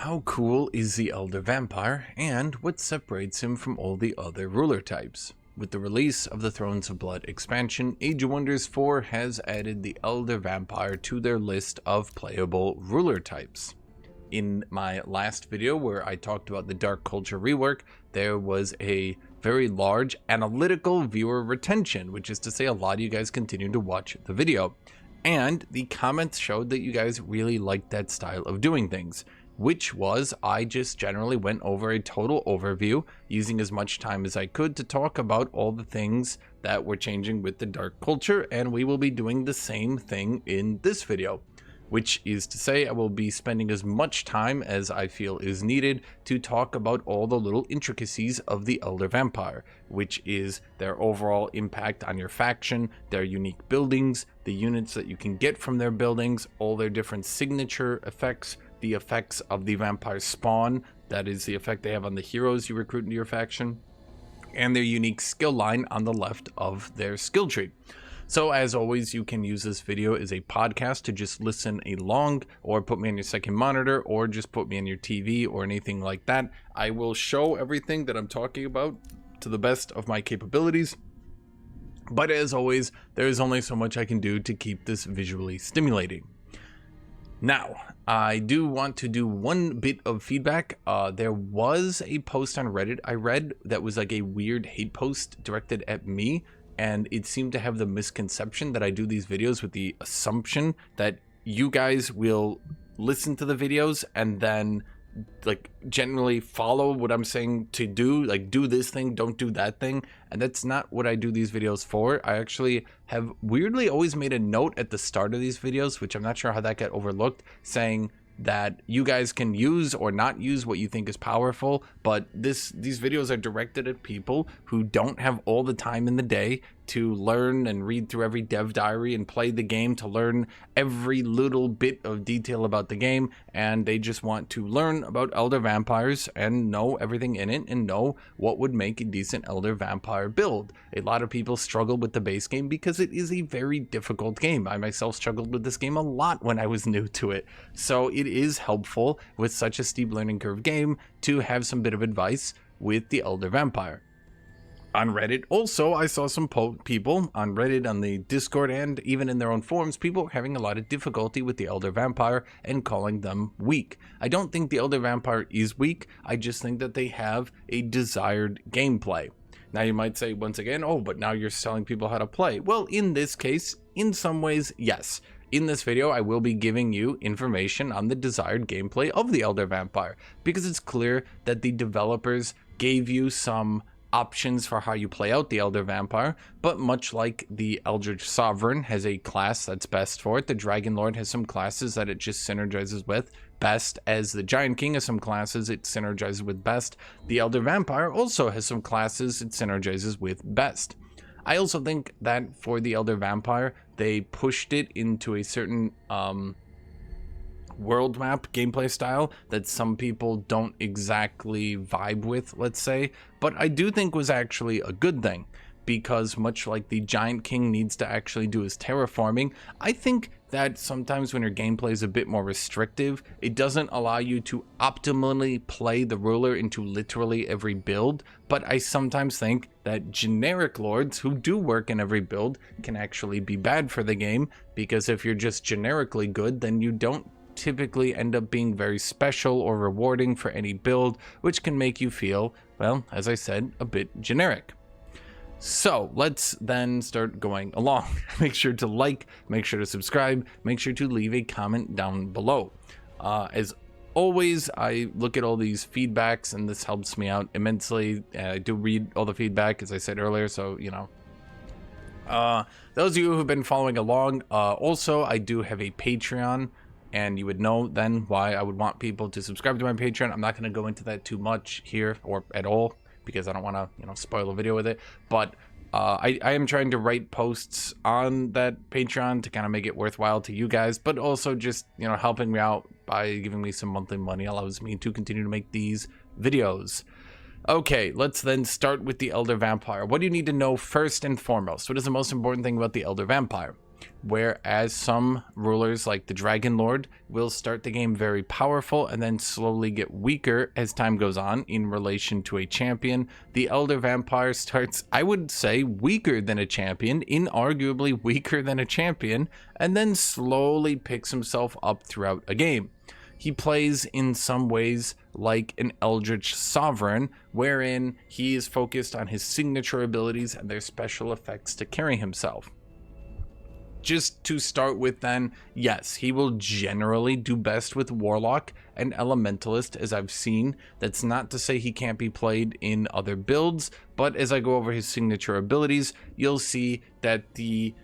How cool is the Elder Vampire, and what separates him from all the other ruler types? With the release of the Thrones of Blood expansion, Age of Wonders 4 has added the Elder Vampire to their list of playable ruler types. In my last video where I talked about the Dark Culture rework, there was a very large analytical viewer retention, which is to say a lot of you guys continue to watch the video. And the comments showed that you guys really liked that style of doing things, which was I just generally went over a total overview using as much time as I could to talk about all the things that were changing with the Dark Culture, and we will be doing the same thing in this video. Which is to say I will be spending as much time as I feel is needed to talk about all the little intricacies of the Elder Vampire, which is their overall impact on your faction, their unique buildings, the units that you can get from their buildings, all their different signature effects, the effects of the vampire spawn, that is the effect they have on the heroes you recruit into your faction, and their unique skill line on the left of their skill tree. So as always, you can use this video as a podcast to just listen along, or put me on your second monitor, or just put me on your TV or anything like that. I will show everything that I'm talking about to the best of my capabilities. But as always, there is only so much I can do to keep this visually stimulating. Now, I do want to do one bit of feedback. There was a post on Reddit I read that was like a weird hate post directed at me. And it seemed to have the misconception that I do these videos with the assumption that you guys will listen to the videos and then like generally follow what I'm saying to do, like do this thing, don't do that thing. And that's not what I do these videos for. I actually have weirdly always made a note at the start of these videos, which I'm not sure how that got overlooked, saying that you guys can use or not use what you think is powerful, but these videos are directed at people who don't have all the time in the day to learn and read through every dev diary and play the game to learn every little bit of detail about the game, and they just want to learn about Elder Vampires and know everything in it and know what would make a decent Elder Vampire build. A lot of people struggle with the base game because it is a very difficult game. I myself struggled with this game a lot when I was new to it, so it is helpful with such a steep learning curve game to have some bit of advice with the Elder Vampire. On Reddit, also, I saw some people on Reddit, on the Discord, and even in their own forums, people were having a lot of difficulty with the Elder Vampire and calling them weak. I don't think the Elder Vampire is weak, I just think that they have a desired gameplay. Now you might say once again, oh, but now you're telling people how to play. Well, in this case, in some ways, yes. In this video, I will be giving you information on the desired gameplay of the Elder Vampire, because it's clear that the developers gave you some options for how you play out the Elder Vampire, but much like the Eldritch Sovereign has a class that's best for it, the Dragon Lord has some classes that it just synergizes with best, as the Giant King has some classes it synergizes with best. The Elder Vampire also has some classes it synergizes with best. I also think that for the Elder Vampire, they pushed it into a certain world map gameplay style that some people don't exactly vibe with, let's say, but I do think was actually a good thing, because much like the Giant King needs to actually do his terraforming, I think that sometimes when your gameplay is a bit more restrictive, it doesn't allow you to optimally play the ruler into literally every build. But I sometimes think that generic lords who do work in every build can actually be bad for the game, because if you're just generically good, then you don't typically end up being very special or rewarding for any build, which can make you feel, well, as I said, a bit generic. So let's then start going along. Make sure to like, make sure to subscribe, make sure to leave a comment down below. As always, I look at all these feedbacks and this helps me out immensely. I do read all the feedback, as I said earlier, so you know. Those of you who've been following along, also I do have a Patreon, and you would know then why I would want people to subscribe to my Patreon. I'm not going to go into that too much here or at all, because I don't want to, you know, spoil a video with it. But I am trying to write posts on that Patreon to kind of make it worthwhile to you guys, but also just, you know, helping me out by giving me some monthly money allows me to continue to make these videos. Okay, let's then start with the Elder Vampire. What do you need to know first and foremost? What is the most important thing about the Elder Vampire? Whereas some rulers like the Dragon Lord will start the game very powerful and then slowly get weaker as time goes on in relation to a champion, the Elder Vampire starts, I would say, weaker than a champion, inarguably weaker than a champion, and then slowly picks himself up throughout a game. He plays in some ways like an Eldritch Sovereign, wherein he is focused on his signature abilities and their special effects to carry himself. Just to start with then, yes, he will generally do best with Warlock and Elementalist, as I've seen. That's not to say he can't be played in other builds, but as I go over his signature abilities, you'll see that the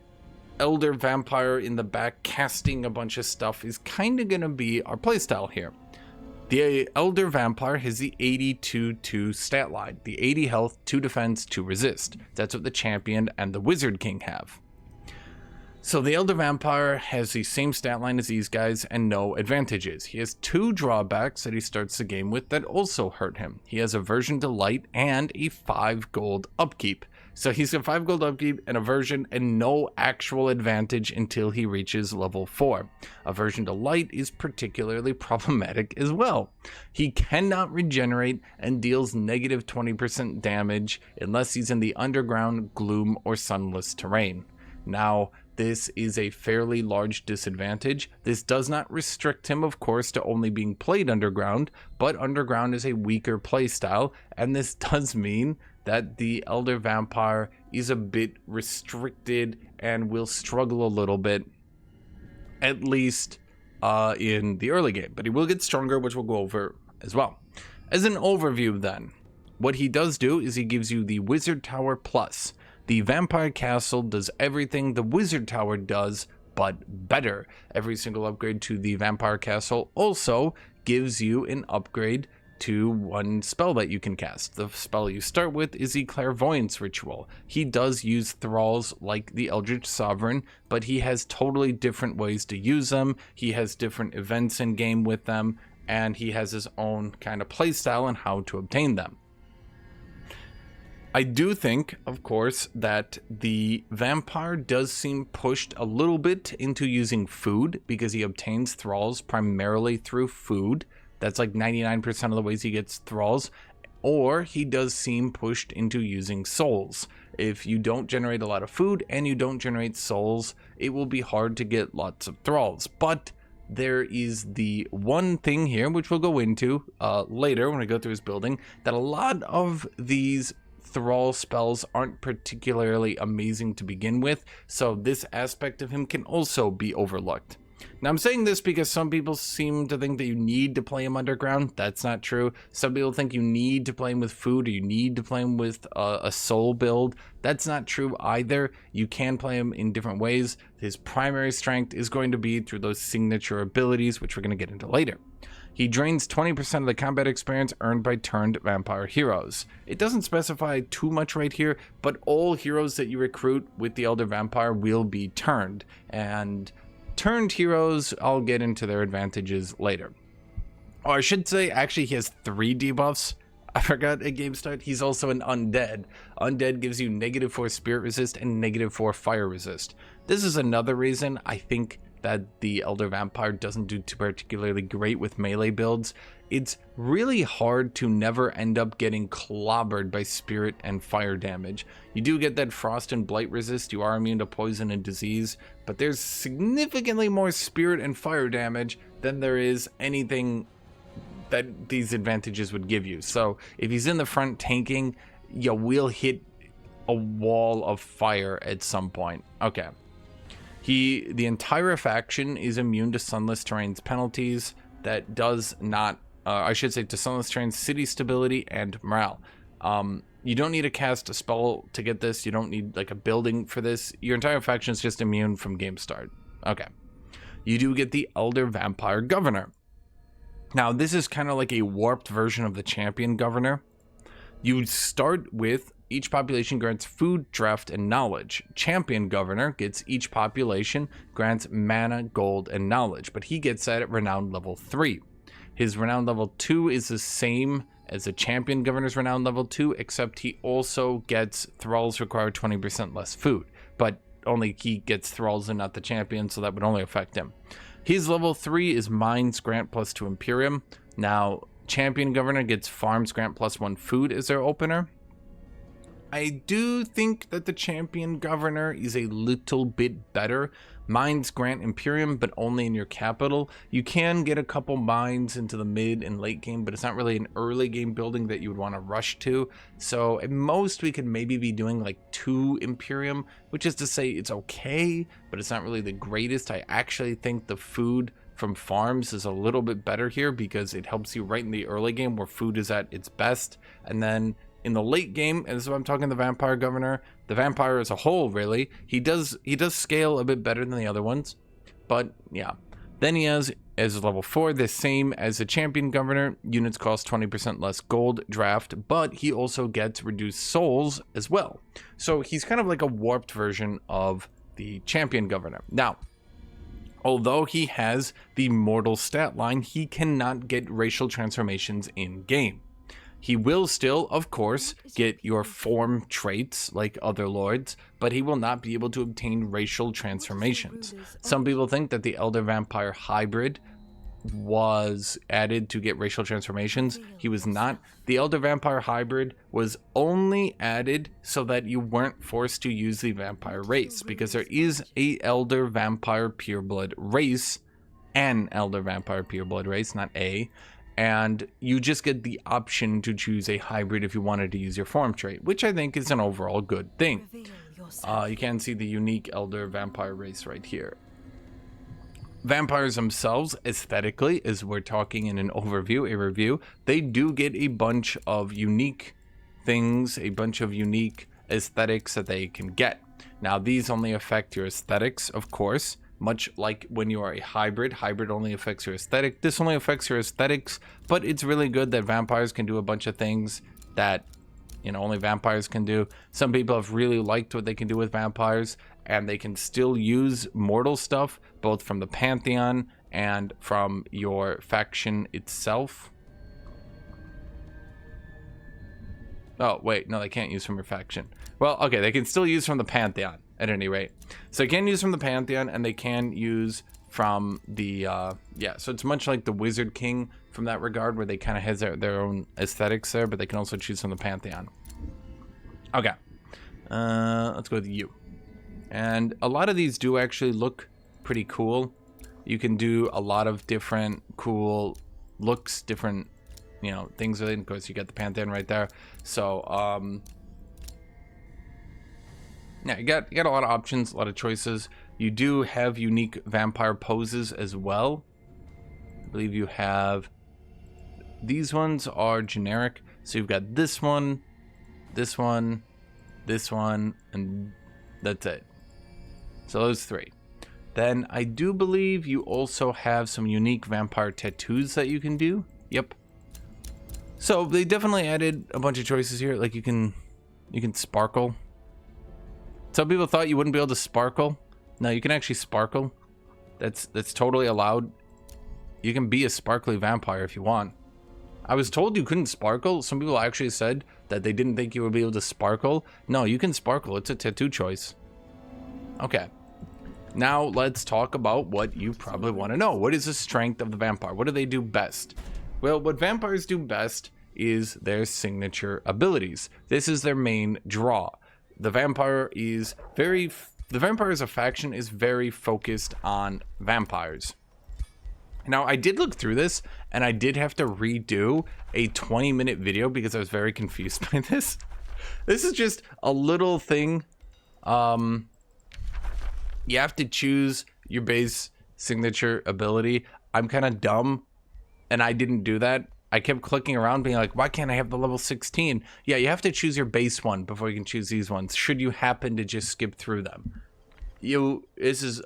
Elder Vampire in the back casting a bunch of stuff is kind of going to be our playstyle here. The Elder Vampire has the 82-2 stat line, the 80 health, 2 defense, 2 resist. That's what the Champion and the Wizard King have. So the Elder Vampire has the same stat line as these guys and no advantages. He has 2 drawbacks that he starts the game with that also hurt him. He has Aversion to Light and a 5 gold upkeep. So he's got 5 gold upkeep and Aversion and no actual advantage until he reaches level 4. Aversion to Light is particularly problematic as well. He cannot regenerate and deals negative 20% damage unless he's in the underground, gloom, or sunless terrain. Now, this is a fairly large disadvantage. This does not restrict him, of course, to only being played underground, but underground is a weaker playstyle, and this does mean that the Elder Vampire is a bit restricted and will struggle a little bit, at least in the early game. But he will get stronger, which we'll go over as well. As an overview then, what he does do is he gives you the Wizard Tower Plus. The Vampire Castle does everything the Wizard Tower does, but better. Every single upgrade to the Vampire Castle also gives you an upgrade to one spell that you can cast. The spell you start with is the Clairvoyance Ritual. He does use thralls like the Eldritch Sovereign, but he has totally different ways to use them. He has different events in game with them, and he has his own kind of playstyle on how to obtain them. I do think, of course, that the vampire does seem pushed a little bit into using food because he obtains thralls primarily through food. That's like 99% of the ways he gets thralls. Or he does seem pushed into using souls. If you don't generate a lot of food and you don't generate souls, it will be hard to get lots of thralls. But there is the one thing here, which we'll go into later when I go through his building, that a lot of these thrall spells aren't particularly amazing to begin with, so this aspect of him can also be overlooked. Now I'm saying this because some people seem to think that you need to play him underground. That's not true. Some people think you need to play him with food or you need to play him with a soul build. That's not true either. You can play him in different ways. His primary strength is going to be through those signature abilities, which we're going to get into later. He drains 20% of the combat experience earned by turned vampire heroes. It doesn't specify too much right here, but all heroes that you recruit with the Elder Vampire will be turned. And turned heroes, I'll get into their advantages later. Or I should say, actually, he has 3 debuffs. I forgot at game start. He's also an undead. Undead gives you -4 spirit resist and -4 fire resist. This is another reason I think that the Elder Vampire doesn't do too particularly great with melee builds. It's really hard to never end up getting clobbered by spirit and fire damage. You do get that frost and blight resist, you are immune to poison and disease, but there's significantly more spirit and fire damage than there is anything that these advantages would give you. So if he's in the front tanking, you will hit a wall of fire at some point. Okay. The entire faction is immune to Sunless Terrain's penalties. That does not, I should say, to Sunless Terrain's city stability and morale. You don't need to cast a spell to get this. You don't need like a building for this. Your entire faction is just immune from game start. Okay. You do get the Elder Vampire Governor. Now, this is kind of like a warped version of the Champion Governor. You start with each population grants food, draft, and knowledge. Champion Governor gets each population grants mana, gold, and knowledge, but he gets that at Renown level 3. His Renown level 2 is the same as the Champion Governor's Renown level 2, except he also gets thralls require 20% less food. But only he gets thralls and not the champion, so that would only affect him. His level 3 is Mines Grant +2 Imperium. Now, Champion Governor gets Farms Grant +1 Food as their opener. I do think that the Champion Governor is a little bit better. Mines grant Imperium, but only in your capital. You can get a couple mines into the mid and late game, but it's not really an early game building that you would want to rush to. So at most, we could maybe be doing like 2 Imperium, which is to say it's okay, but it's not really the greatest. I actually think the food from farms is a little bit better here because it helps you right in the early game where food is at its best. And then in the late game, and this is what I'm talking the Vampire Governor, the Vampire as a whole, really, he does scale a bit better than the other ones. But yeah, then he has as level 4 the same as the Champion Governor. Units cost 20% less gold draft, but he also gets reduced souls as well. So he's kind of like a warped version of the Champion Governor. Now, although he has the mortal stat line, he cannot get racial transformations in game. He will still, of course, get your form traits like other lords, but he will not be able to obtain racial transformations. Some people think that the Elder Vampire hybrid was added to get racial transformations. He was not. The Elder Vampire hybrid was only added so that you weren't forced to use the vampire race, because there is a Elder Vampire Pureblood race, an Elder Vampire Pureblood race, not a. And you just get the option to choose a hybrid if you wanted to use your form trait, which I think is an overall good thing. You can see the unique Elder Vampire race right here. Vampires themselves, aesthetically, as we're talking in an overview, a review, they do get a bunch of unique things, a bunch of unique aesthetics that they can get. Now, these only affect your aesthetics, of course. Much like when you are a hybrid only affects your aesthetic. This only affects your aesthetics, but it's really good that vampires can do a bunch of things that, you know, only vampires can do. Some people have really liked what they can do with vampires, and they can still use mortal stuff, both from the Pantheon and from your faction itself. Oh, wait, no, they can't use from your faction. Well, okay, they can still use from the Pantheon. At any rate, so they can use from the Pantheon, and they can use from the yeah, so it's much like the Wizard King from that regard, where they kind of has their own aesthetics there, but they can also choose from the Pantheon. Okay, let's go with you. And a lot of these do actually look pretty cool. You can do a lot of different cool looks, different, you know, things with it. Of course, you get the Pantheon right there. So yeah, you got a lot of options, a lot of choices. You do have unique vampire poses as well. I believe you have, these ones are generic. So you've got this one, this one, this one, and that's it. So those 3. Then I do believe you also have some unique vampire tattoos that you can do. Yep. So they definitely added a bunch of choices here. Like you can sparkle. Some people thought you wouldn't be able to sparkle. No, you can actually sparkle. That's totally allowed. You can be a sparkly vampire if you want. I was told you couldn't sparkle. Some people actually said that they didn't think you would be able to sparkle. No, you can sparkle. It's a tattoo choice. Okay. Now let's talk about what you probably want to know. What is the strength of the vampire? What do they do best? Well, what vampires do best is their signature abilities. This is their main draw. The vampire as a faction is very focused on vampires. Now, I did look through this, and I did have to redo a 20-minute video because I was very confused by this. This is just a little thing. You have to choose your base signature ability. I'm kind of dumb, and I didn't do that. I kept clicking around being like, why can't I have the level 16? Yeah, you have to choose your base one before you can choose these ones, should you happen to just skip through them. This is,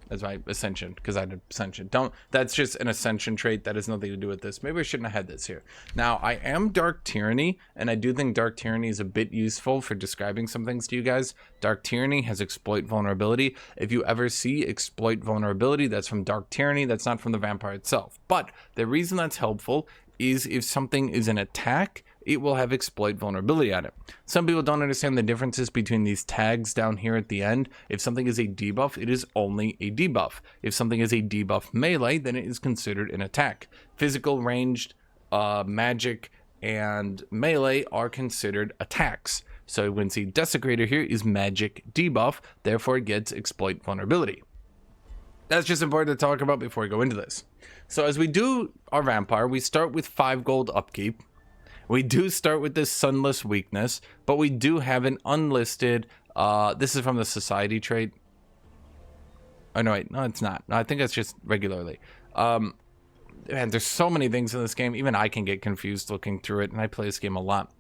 that's my ascension, because I had ascension. That's just an ascension trait. That has nothing to do with this. Maybe I shouldn't have had this here. Now, I am Dark Tyranny, and I do think Dark Tyranny is a bit useful for describing some things to you guys. Dark Tyranny has exploit vulnerability. If you ever see exploit vulnerability, that's from Dark Tyranny. That's not from the vampire itself. But the reason that's helpful is if something is an attack, it will have exploit vulnerability on it. Some people don't understand the differences between these tags down here at the end. If something is a debuff, it is only a debuff. If something is a debuff melee, then it is considered an attack. Physical, ranged, magic, and melee are considered attacks. So when see Desecrator here is magic debuff, therefore it gets exploit vulnerability. That's just important to talk about before we go into this. So as we do our vampire, we start with 5 gold upkeep. We do start with this sunless weakness, but we do have an unlisted, this is from the society trait. Oh no, wait, no it's not. No, I think that's just regularly. Man, there's so many things in this game, even I can get confused looking through it, and I play this game a lot.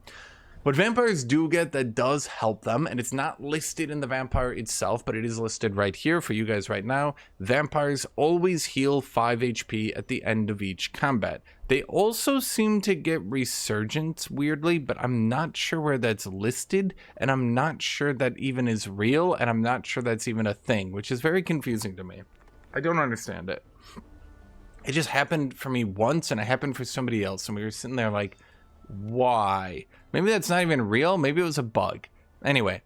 What vampires do get that does help them, and it's not listed in the vampire itself, but it is listed right here for you guys right now. Vampires always heal 5 HP at the end of each combat. They also seem to get resurgence weirdly, but I'm not sure where that's listed, and I'm not sure that even is real, and I'm not sure that's even a thing, which is very confusing to me. I don't understand it. It just happened for me once, and it happened for somebody else, and we were sitting there like, why? Maybe that's not even real. Maybe it was a bug. Anyway,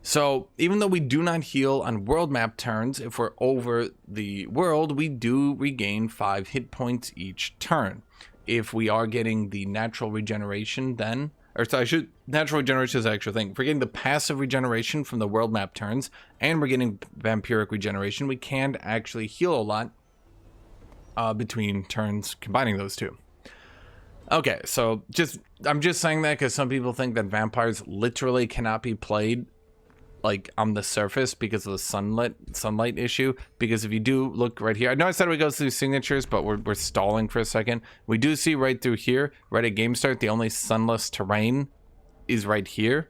so even though we do not heal on world map turns, if we're over the world, we do regain 5 hit points each turn. If we are getting the natural regeneration then, natural regeneration is the actual thing. If we're getting the passive regeneration from the world map turns, and we're getting vampiric regeneration, we can actually heal a lot between turns combining those two. Okay, so I'm just saying that because some people think that vampires literally cannot be played like on the surface because of the sunlight issue. Because if you do look right here, I know I said we go through signatures, but we're stalling for a second. We do see right through here, right at game start, the only sunless terrain is right here.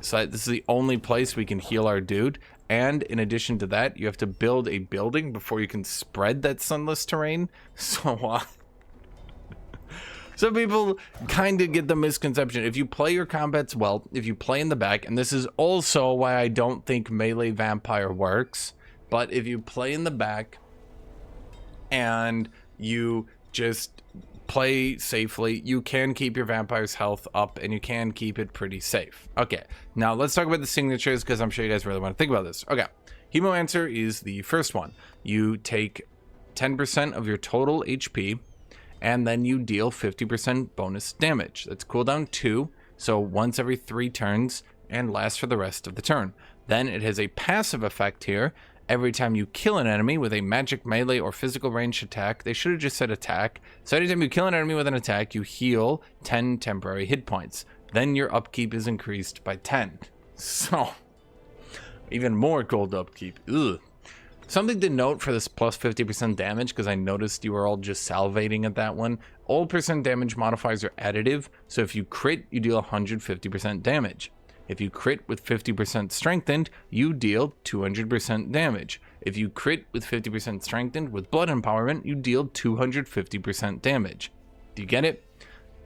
So this is the only place we can heal our dude. And in addition to that, you have to build a building before you can spread that sunless terrain. So some people kind of get the misconception. If you play your combats well, if you play in the back, and this is also why I don't think melee vampire works, but if you play in the back and you just play safely, you can keep your vampire's health up and you can keep it pretty safe. Okay, now let's talk about the signatures because I'm sure you guys really want to think about this. Okay, Hemomancer is the first one. You take 10% of your total HP, and then you deal 50% bonus damage. That's cooldown 2, so once every 3 turns, and lasts for the rest of the turn. Then it has a passive effect here. Every time you kill an enemy with a magic, melee, or physical ranged attack, they should have just said attack. So anytime you kill an enemy with an attack, you heal 10 temporary hit points. Then your upkeep is increased by 10. So, even more gold upkeep. Ugh. Something to note for this plus 50% damage, because I noticed you were all just salivating at that one. All percent damage modifiers are additive, so if you crit, you deal 150% damage. If you crit with 50% strengthened, you deal 200% damage. If you crit with 50% strengthened with blood empowerment, you deal 250% damage. Do you get it?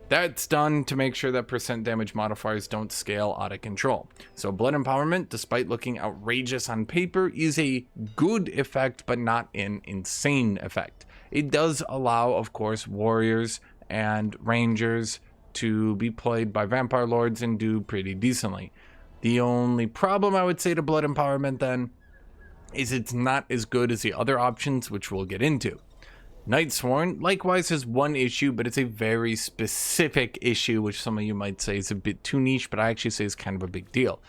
That's done to make sure that percent damage modifiers don't scale out of control. So blood empowerment, despite looking outrageous on paper, is a good effect, but not an insane effect. It does allow, of course, warriors and rangers to be played by vampire lords and do pretty decently. The only problem I would say to blood empowerment then is it's not as good as the other options, which we'll get into. Nightsworn likewise has one issue, but it's a very specific issue, which some of you might say is a bit too niche, but I actually say is kind of a big deal.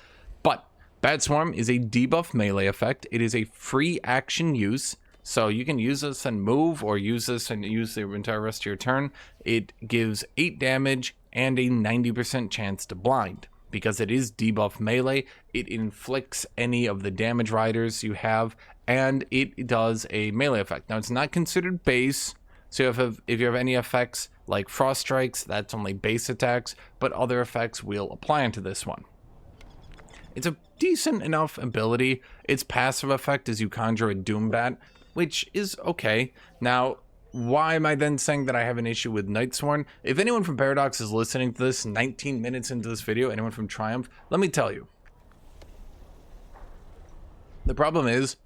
But Bat Swarm is a debuff melee effect. It is a free action use, so you can use this and move, or use this and use the entire rest of your turn. It gives 8 damage and a 90% chance to blind. Because it is debuff melee, it inflicts any of the damage riders you have, and it does a melee effect. Now, it's not considered base, so if you have any effects like Frost Strikes, that's only base attacks, but other effects will apply into this one. It's a decent enough ability. Its passive effect is you conjure a Doombat, which is okay. Now, why am I then saying that I have an issue with Nightsworn? If anyone from Paradox is listening to this 19 minutes into this video, anyone from Triumph, let me tell you. The problem is,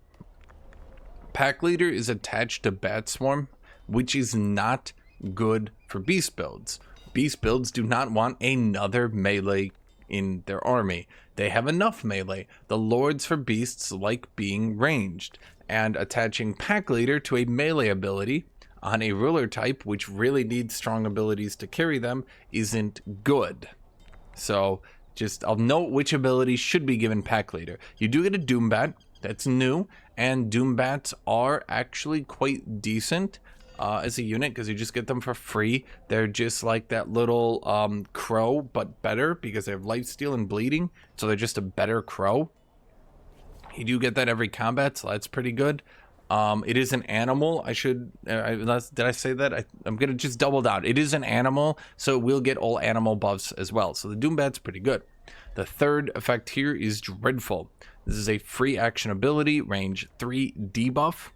Pack Leader is attached to Bat Swarm, which is not good for beast builds. beast builds do not want another melee in their army. They have enough melee. The lords for beasts like being ranged, and attaching pack leader to a melee ability on a ruler type which really needs strong abilities to carry them isn't good. So just I'll note which abilities should be given pack leader. You do get a Doombat, that's new, and Doombats are actually quite decent as a unit because you just get them for free. They're just like that little crow, but better because they have lifesteal and bleeding, so they're just a better crow. You do get that every combat, so that's pretty good. It is an animal. Did I say that? I'm gonna just double down. It is an animal, so we'll get all animal buffs as well. So the Doombat's pretty good. The third effect here is Dreadful. This is a free action ability, range 3 debuff.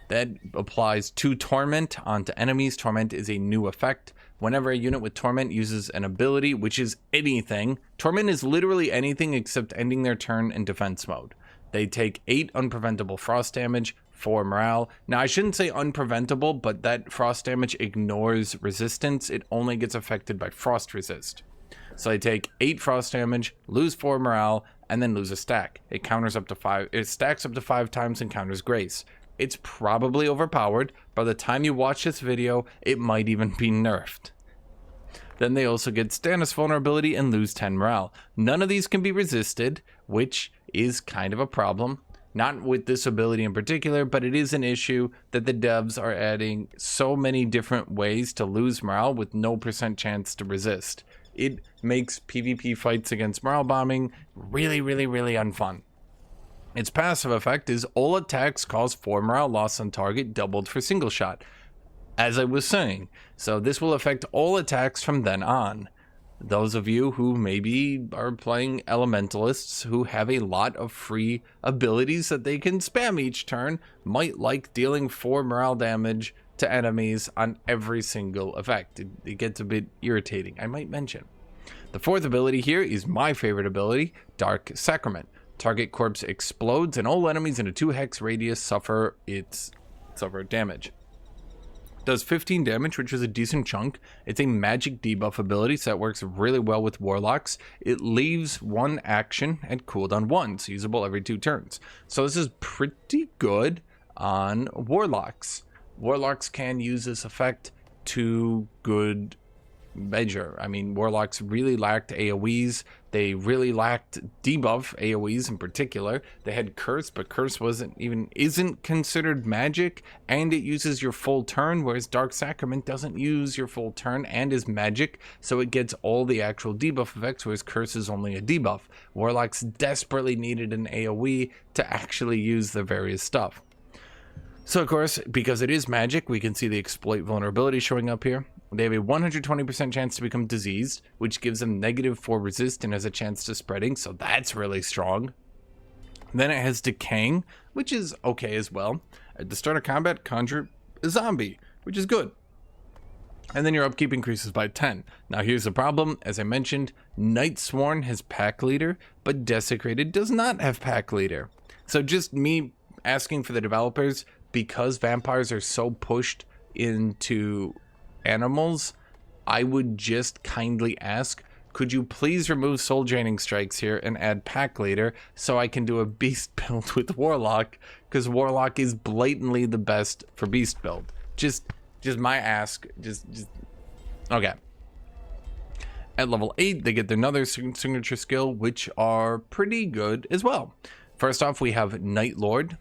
That applies to Torment onto enemies. Torment is a new effect. Whenever a unit with Torment uses an ability, which is anything, Torment is literally anything except ending their turn in defense mode. They take 8 unpreventable frost damage, 4 morale. Now, I shouldn't say unpreventable, but that frost damage ignores resistance. It only gets affected by frost resist. So they take 8 frost damage, lose 4 morale, and then lose a stack. It counters up to 5. It stacks up to 5 times and counters Grace. It's probably overpowered. By the time you watch this video, it might even be nerfed. Then they also get Stannis vulnerability and lose 10 morale. None of these can be resisted, which is kind of a problem. Not with this ability in particular, but it is an issue that the devs are adding so many different ways to lose morale with no % chance to resist. It makes PvP fights against morale bombing really, really, really unfun. Its passive effect is all attacks cause 4 morale loss on target, doubled for single shot, as I was saying. So this will affect all attacks from then on. Those of you who maybe are playing elementalists who have a lot of free abilities that they can spam each turn might like dealing 4 morale damage to enemies on every single effect. It gets a bit irritating, I might mention. The fourth ability here is my favorite ability, Dark Sacrament. Target corpse explodes and all enemies in a 2 hex radius suffer damage. Does 15 damage, which is a decent chunk. It's a magic debuff ability, so that works really well with warlocks. It leaves 1 action at cooldown 1, so usable every 2 turns. So this is pretty good on warlocks. Warlocks can use this effect to good measure. I mean, warlocks really lacked AoEs. They really lacked debuff AoEs in particular. They had curse, but curse isn't considered magic, and it uses your full turn, whereas Dark Sacrament doesn't use your full turn and is magic, so it gets all the actual debuff effects, whereas curse is only a debuff. Warlocks desperately needed an AoE to actually use the various stuff. So of course, because it is magic, we can see the exploit vulnerability showing up here. They have a 120% chance to become diseased, which gives them -4 resist and has a chance to spreading, so that's really strong. Then it has decaying, which is okay as well. At the start of combat, conjure a zombie, which is good. And then your upkeep increases by 10. Now here's the problem, as I mentioned, Night Sworn has pack leader, but Desecrated does not have pack leader. So just me asking for the developers, because vampires are so pushed into animals, I would just kindly ask, could you please remove soul draining strikes here and add pack leader so I can do a beast build with warlock, because warlock is blatantly the best for beast build. Just my ask. Just okay. At level 8, they get another signature skill, which are pretty good as well. First off, we have Night Lord.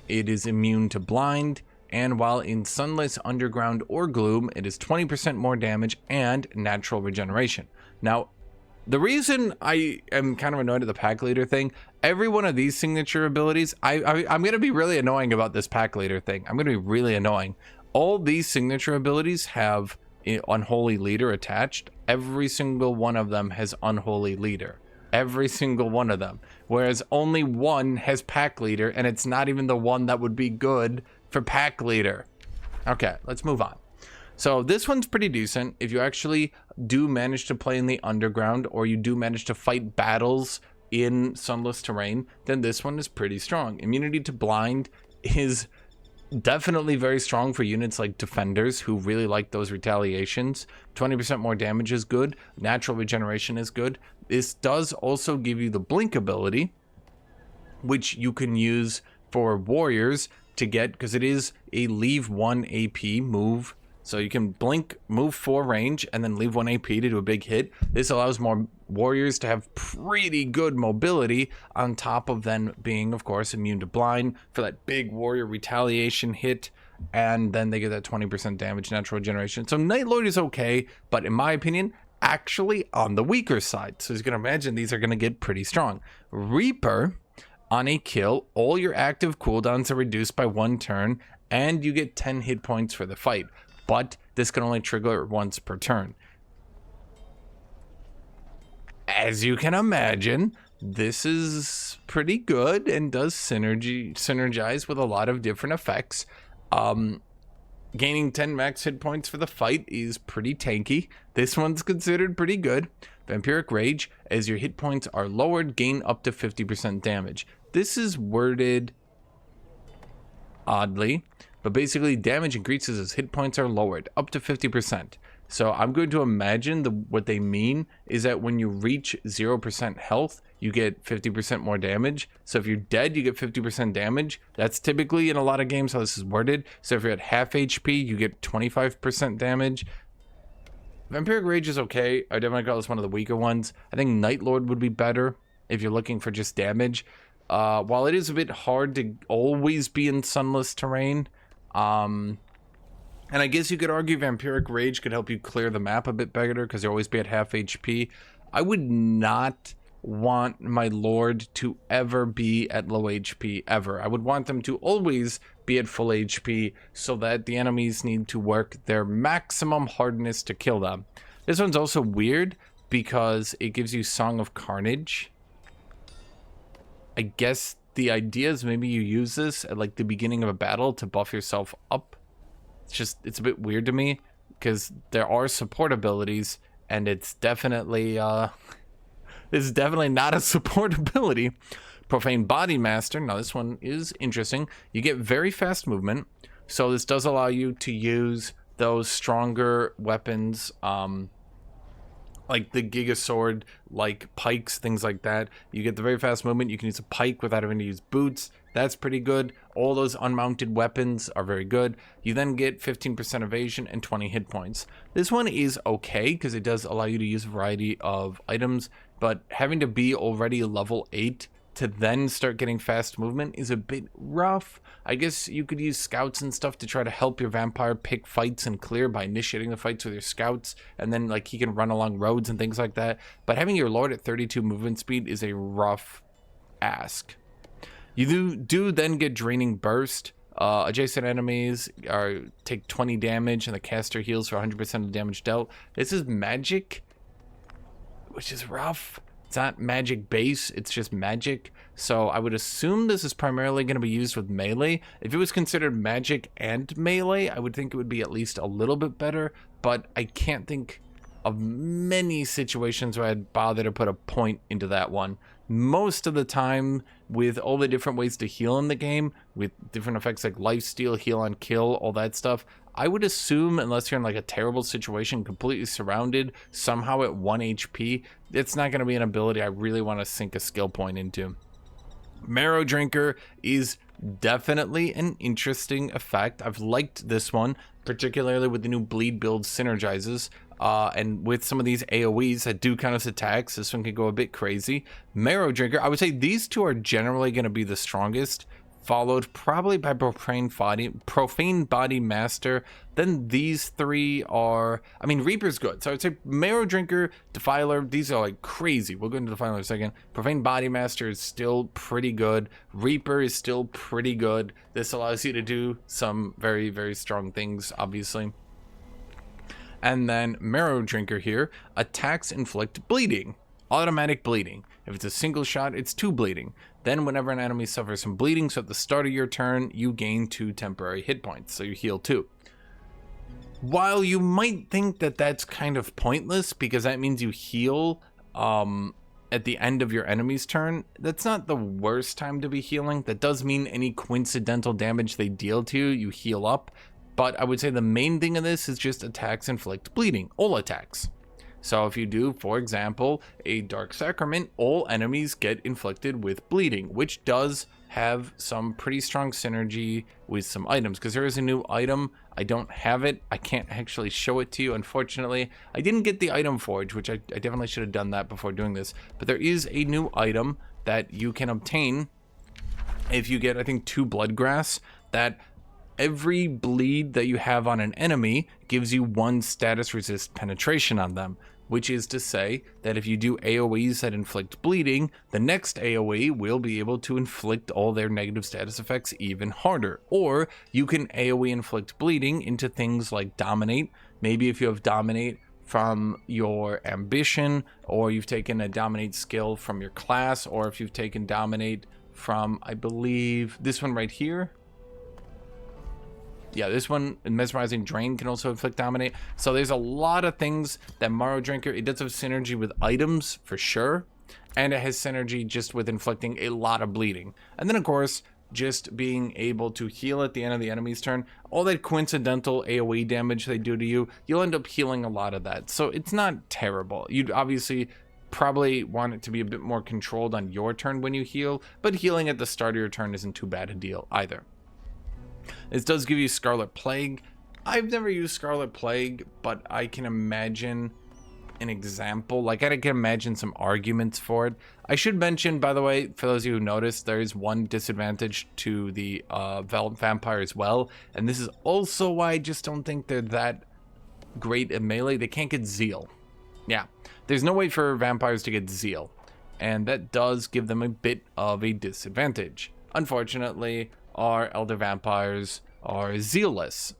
It is immune to blind, and while in sunless, underground, or gloom, it is 20% more damage and natural regeneration. Now, the reason I am kind of annoyed at the pack leader thing, every one of these signature abilities, I'm going to be really annoying about this pack leader thing. I'm going to be really annoying. All these signature abilities have Unholy Leader attached. Every single one of them has Unholy Leader. Every single one of them. Whereas only one has pack leader, and it's not even the one that would be good for pack leader. Okay, let's move on. So this one's pretty decent. If you actually do manage to play in the underground, or you do manage to fight battles in sunless terrain, then this one is pretty strong. Immunity to blind is Definitely very strong for units like defenders who really like those retaliations. 20% more damage is good. Natural regeneration is good. This does also give you the blink ability, which you can use for warriors to get, because it is a leave 1 AP move. So you can blink, move 4 range, and then leave 1 AP to do a big hit. This allows more warriors to have pretty good mobility, on top of then being, of course, immune to blind for that big warrior retaliation hit. And then they get that 20% damage natural regeneration. So Night Lord is okay, but in my opinion, actually on the weaker side. So you can imagine these are going to get pretty strong. Reaper, on a kill, all your active cooldowns are reduced by 1 turn, and you get 10 hit points for the fight. But this can only trigger once per turn. As you can imagine, this is pretty good and does synergize with a lot of different effects. Gaining 10 max hit points for the fight is pretty tanky. This one's considered pretty good. Vampiric Rage, as your hit points are lowered, gain up to 50% damage. This is worded oddly, but basically damage increases as hit points are lowered up to 50%. So I'm going to imagine what they mean is that when you reach 0% health, you get 50% more damage. So if you're dead, you get 50% damage. That's typically in a lot of games how this is worded. So if you're at half HP, you get 25% damage. Vampiric Rage is okay. I definitely call this one of the weaker ones. I think Night Lord would be better if you're looking for just damage. While it is a bit hard to always be in sunless terrain, and I guess you could argue Vampiric Rage could help you clear the map a bit better because you'll always be at half HP. I would not want my Lord to ever be at low HP, ever. I would want them to always be at full HP so that the enemies need to work their maximum hardness to kill them. This one's also weird because it gives you Song of Carnage. I guess the idea is maybe you use this at like the beginning of a battle to buff yourself up. It's a bit weird to me because there are support abilities, and it's definitely this is definitely not a support ability. Profane Body Master. Now this one is interesting. You get very fast movement, so this does allow you to use those stronger weapons, like the Giga Sword, like pikes, things like that. You get the very fast movement. You can use a pike without having to use boots. That's pretty good. All those unmounted weapons are very good. You then get 15% evasion and 20 hit points. This one is okay because it does allow you to use a variety of items, but having to be already level 8 to then start getting fast movement is a bit rough. I guess you could use scouts and stuff to try to help your vampire pick fights and clear by initiating the fights with your scouts, and then like he can run along roads and things like that. But having your Lord at 32 movement speed is a rough ask. You do then get Draining Burst. Adjacent enemies take 20 damage, and the caster heals for 100% of damage dealt. This is magic, which is rough. It's not magic base, it's just magic. So I would assume this is primarily going to be used with melee. If it was considered magic and melee, I would think it would be at least a little bit better. But I can't think of many situations where I'd bother to put a point into that one. Most of the time, with all the different ways to heal in the game, with different effects like lifesteal, heal on kill, all that stuff, I would assume, unless you're in like a terrible situation, completely surrounded, somehow at 1 HP, it's not going to be an ability I really want to sink a skill point into. Marrow Drinker is definitely an interesting effect. I've liked this one, particularly with the new bleed build synergizes. And with some of these AoEs that do count as attacks, this one can go a bit crazy. Marrow Drinker, I would say these two are generally going to be the strongest, followed probably by Profane Body Master. Then these three are, I mean, Reaper's good. So I would say Marrow Drinker, Defiler, these are like crazy. We'll go into Defiler in a second. Profane Body Master is still pretty good. Reaper is still pretty good. This allows you to do some very, very strong things, obviously. And then Marrow Drinker here, attacks inflict bleeding, automatic bleeding. If it's a single shot, it's 2 bleeding. Then whenever an enemy suffers some bleeding, so at the start of your turn, you gain 2 temporary hit points, so you heal 2. While you might think that that's kind of pointless, because that means you heal at the end of your enemy's turn, that's not the worst time to be healing. That does mean any coincidental damage they deal to you, you heal up. But I would say the main thing of this is just attacks inflict bleeding, all attacks. So if you do, for example, a Dark Sacrament, all enemies get inflicted with bleeding, which does have some pretty strong synergy with some items, because there is a new item. I don't have it. I can't actually show it to you, unfortunately. I didn't get the item forge, which I definitely should have done that before doing this. But there is a new item that you can obtain if you get, I think, 2 Bloodgrass, that every bleed that you have on an enemy gives you 1 status resist penetration on them, which is to say that if you do AoEs that inflict bleeding, the next AoE will be able to inflict all their negative status effects even harder. Or you can AoE inflict bleeding into things like Dominate. Maybe if you have Dominate from your ambition, or you've taken a Dominate skill from your class, or if you've taken Dominate from, I believe, this one right here. Yeah, this one, Mesmerizing Drain, can also inflict Dominate. So there's a lot of things that Marrow Drinker, it does have synergy with items for sure, and it has synergy just with inflicting a lot of bleeding. And then of course, just being able to heal at the end of the enemy's turn, all that coincidental AoE damage they do to you, you'll end up healing a lot of that. So it's not terrible. You'd obviously probably want it to be a bit more controlled on your turn when you heal, but healing at the start of your turn isn't too bad a deal either. This does give you Scarlet Plague. I've never used Scarlet Plague, but I can imagine an example. Like, I can imagine some arguments for it. I should mention, by the way, for those of you who noticed, there is one disadvantage to the Vampire as well. And this is also why I just don't think they're that great at melee. They can't get Zeal. Yeah, there's no way for vampires to get Zeal. And that does give them a bit of a disadvantage. Unfortunately, our Elder Vampires are zealless.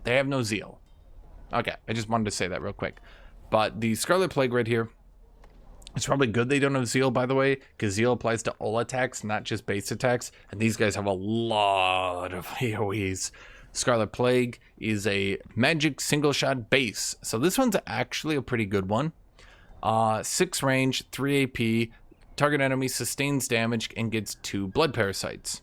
They have no zeal. Okay, I just wanted to say that real quick. But the Scarlet Plague right here, it's probably good they don't have zeal, by the way, because zeal applies to all attacks, not just base attacks. And these guys have a lot of AoEs. Scarlet Plague is a magic single shot base. So this one's actually a pretty good one. 6 range, 3 AP, target enemy sustains damage and gets 2 blood parasites.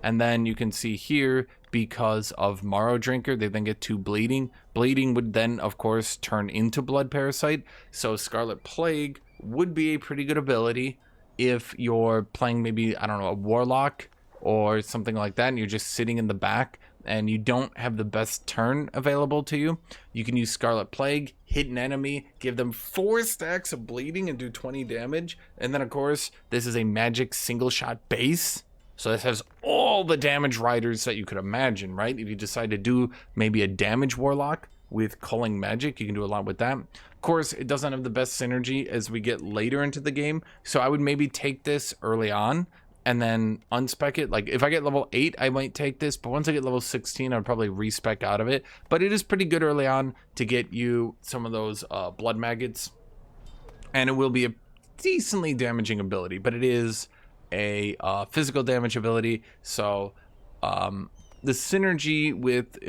And then you can see here, because of Marrow Drinker, they then get 2 bleeding. Bleeding would then, of course, turn into Blood Parasite. So Scarlet Plague would be a pretty good ability if you're playing maybe, I don't know, a Warlock or something like that, and you're just sitting in the back and you don't have the best turn available to you. You can use Scarlet Plague, hit an enemy, give them 4 stacks of bleeding and do 20 damage. And then, of course, this is a magic single shot base. So this has all the damage riders that you could imagine, right? If you decide to do maybe a damage warlock with culling magic, you can do a lot with that. Of course, it doesn't have the best synergy as we get later into the game. So I would maybe take this early on and then unspec it. Like if I get level 8, I might take this, but once I get level 16, I'd probably respec out of it. But it is pretty good early on to get you some of those blood maggots. And it will be a decently damaging ability, but it is a physical damage ability, so the synergy with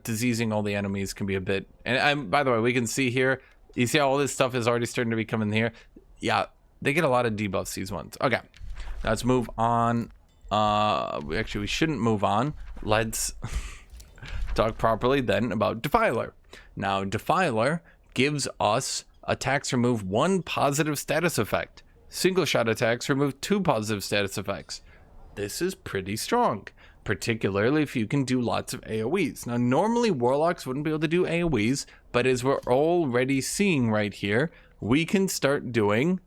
diseasing all the enemies can be a bit, and by the way, we can see here, you see how all this stuff is already starting to be coming here. Yeah, they get a lot of debuffs, these ones. Okay, now let's move on. Actually, we shouldn't move on. Let's talk properly then about Defiler. Now, Defiler gives us attacks remove 1 positive status effect. Single shot attacks remove 2 positive status effects. This is pretty strong, particularly if you can do lots of AoEs. Now, normally Warlocks wouldn't be able to do AoEs, but as we're already seeing right here, we can start doing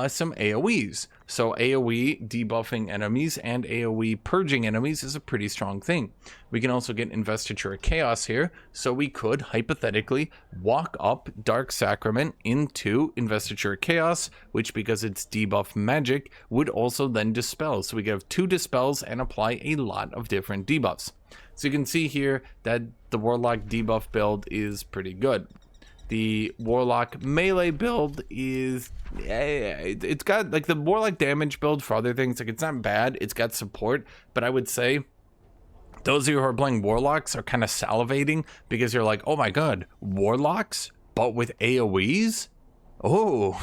some AoEs. So AoE debuffing enemies and AoE purging enemies is a pretty strong thing. We can also get Investiture of Chaos here, so we could hypothetically walk up Dark Sacrament into Investiture of Chaos, which, because it's debuff magic, would also then dispel. So we can have 2 dispels and apply a lot of different debuffs. So you can see here that the Warlock debuff build is pretty good. The Warlock melee build is, it's got, like, the Warlock damage build for other things, like, it's not bad, it's got support, but I would say those of you who are playing Warlocks are kind of salivating, because you're like, oh my god, Warlocks, but with AoEs? Oh,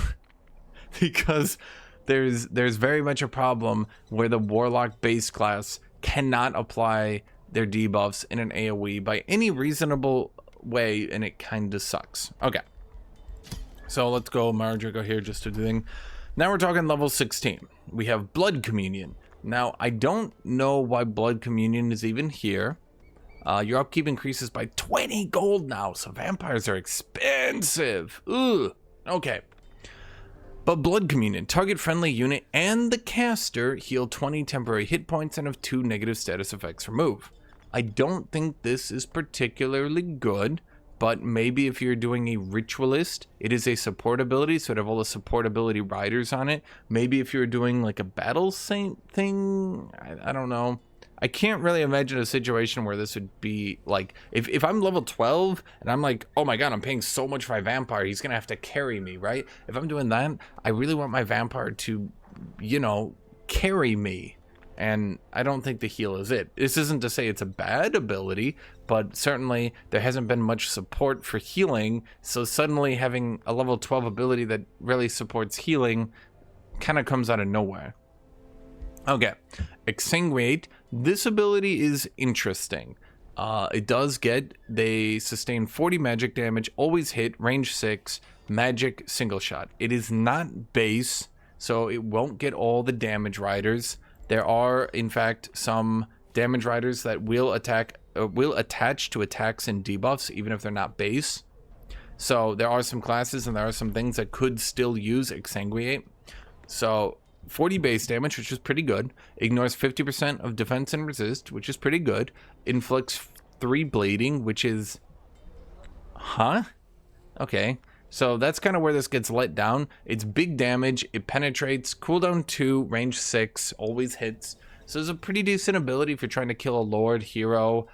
because there's very much a problem where the Warlock base class cannot apply their debuffs in an AoE by any reasonable way, and it kind of sucks. Okay, so let's go Maradrigo here just to do the thing. Now we're talking level 16. We have Blood Communion. Now, I don't know why Blood Communion is even here. Your upkeep increases by 20 gold now, so vampires are expensive. Ugh. Okay. But Blood Communion, target friendly unit and the caster heal 20 temporary hit points and have 2 negative status effects removed. I don't think this is particularly good, but maybe if you're doing a ritualist, it is a support ability, so it'd have all the support ability riders on it. Maybe if you're doing like a battle saint thing, I don't know. I can't really imagine a situation where this would be like, if I'm level 12 and I'm like, oh my god, I'm paying so much for my vampire, he's gonna have to carry me, right? If I'm doing that, I really want my vampire to, you know, carry me. And I don't think the heal is it. This isn't to say it's a bad ability, but certainly there hasn't been much support for healing, so suddenly having a level 12 ability that really supports healing kind of comes out of nowhere. Okay, Exsanguinate. This ability is interesting. It does get, they sustain 40 magic damage, always hit, range 6, magic single shot. It is not base, so it won't get all the damage riders. There are, in fact, some damage riders that will attach to attacks and debuffs, even if they're not base. So there are some classes and there are some things that could still use Exsanguinate. So 40 base damage, which is pretty good. Ignores 50% of defense and resist, which is pretty good. Inflicts 3 bleeding, which is... Huh? Okay. So that's kind of where this gets let down. It's big damage, it penetrates, cooldown 2, range 6, always hits. So it's a pretty decent ability if you're trying to kill a lord, hero,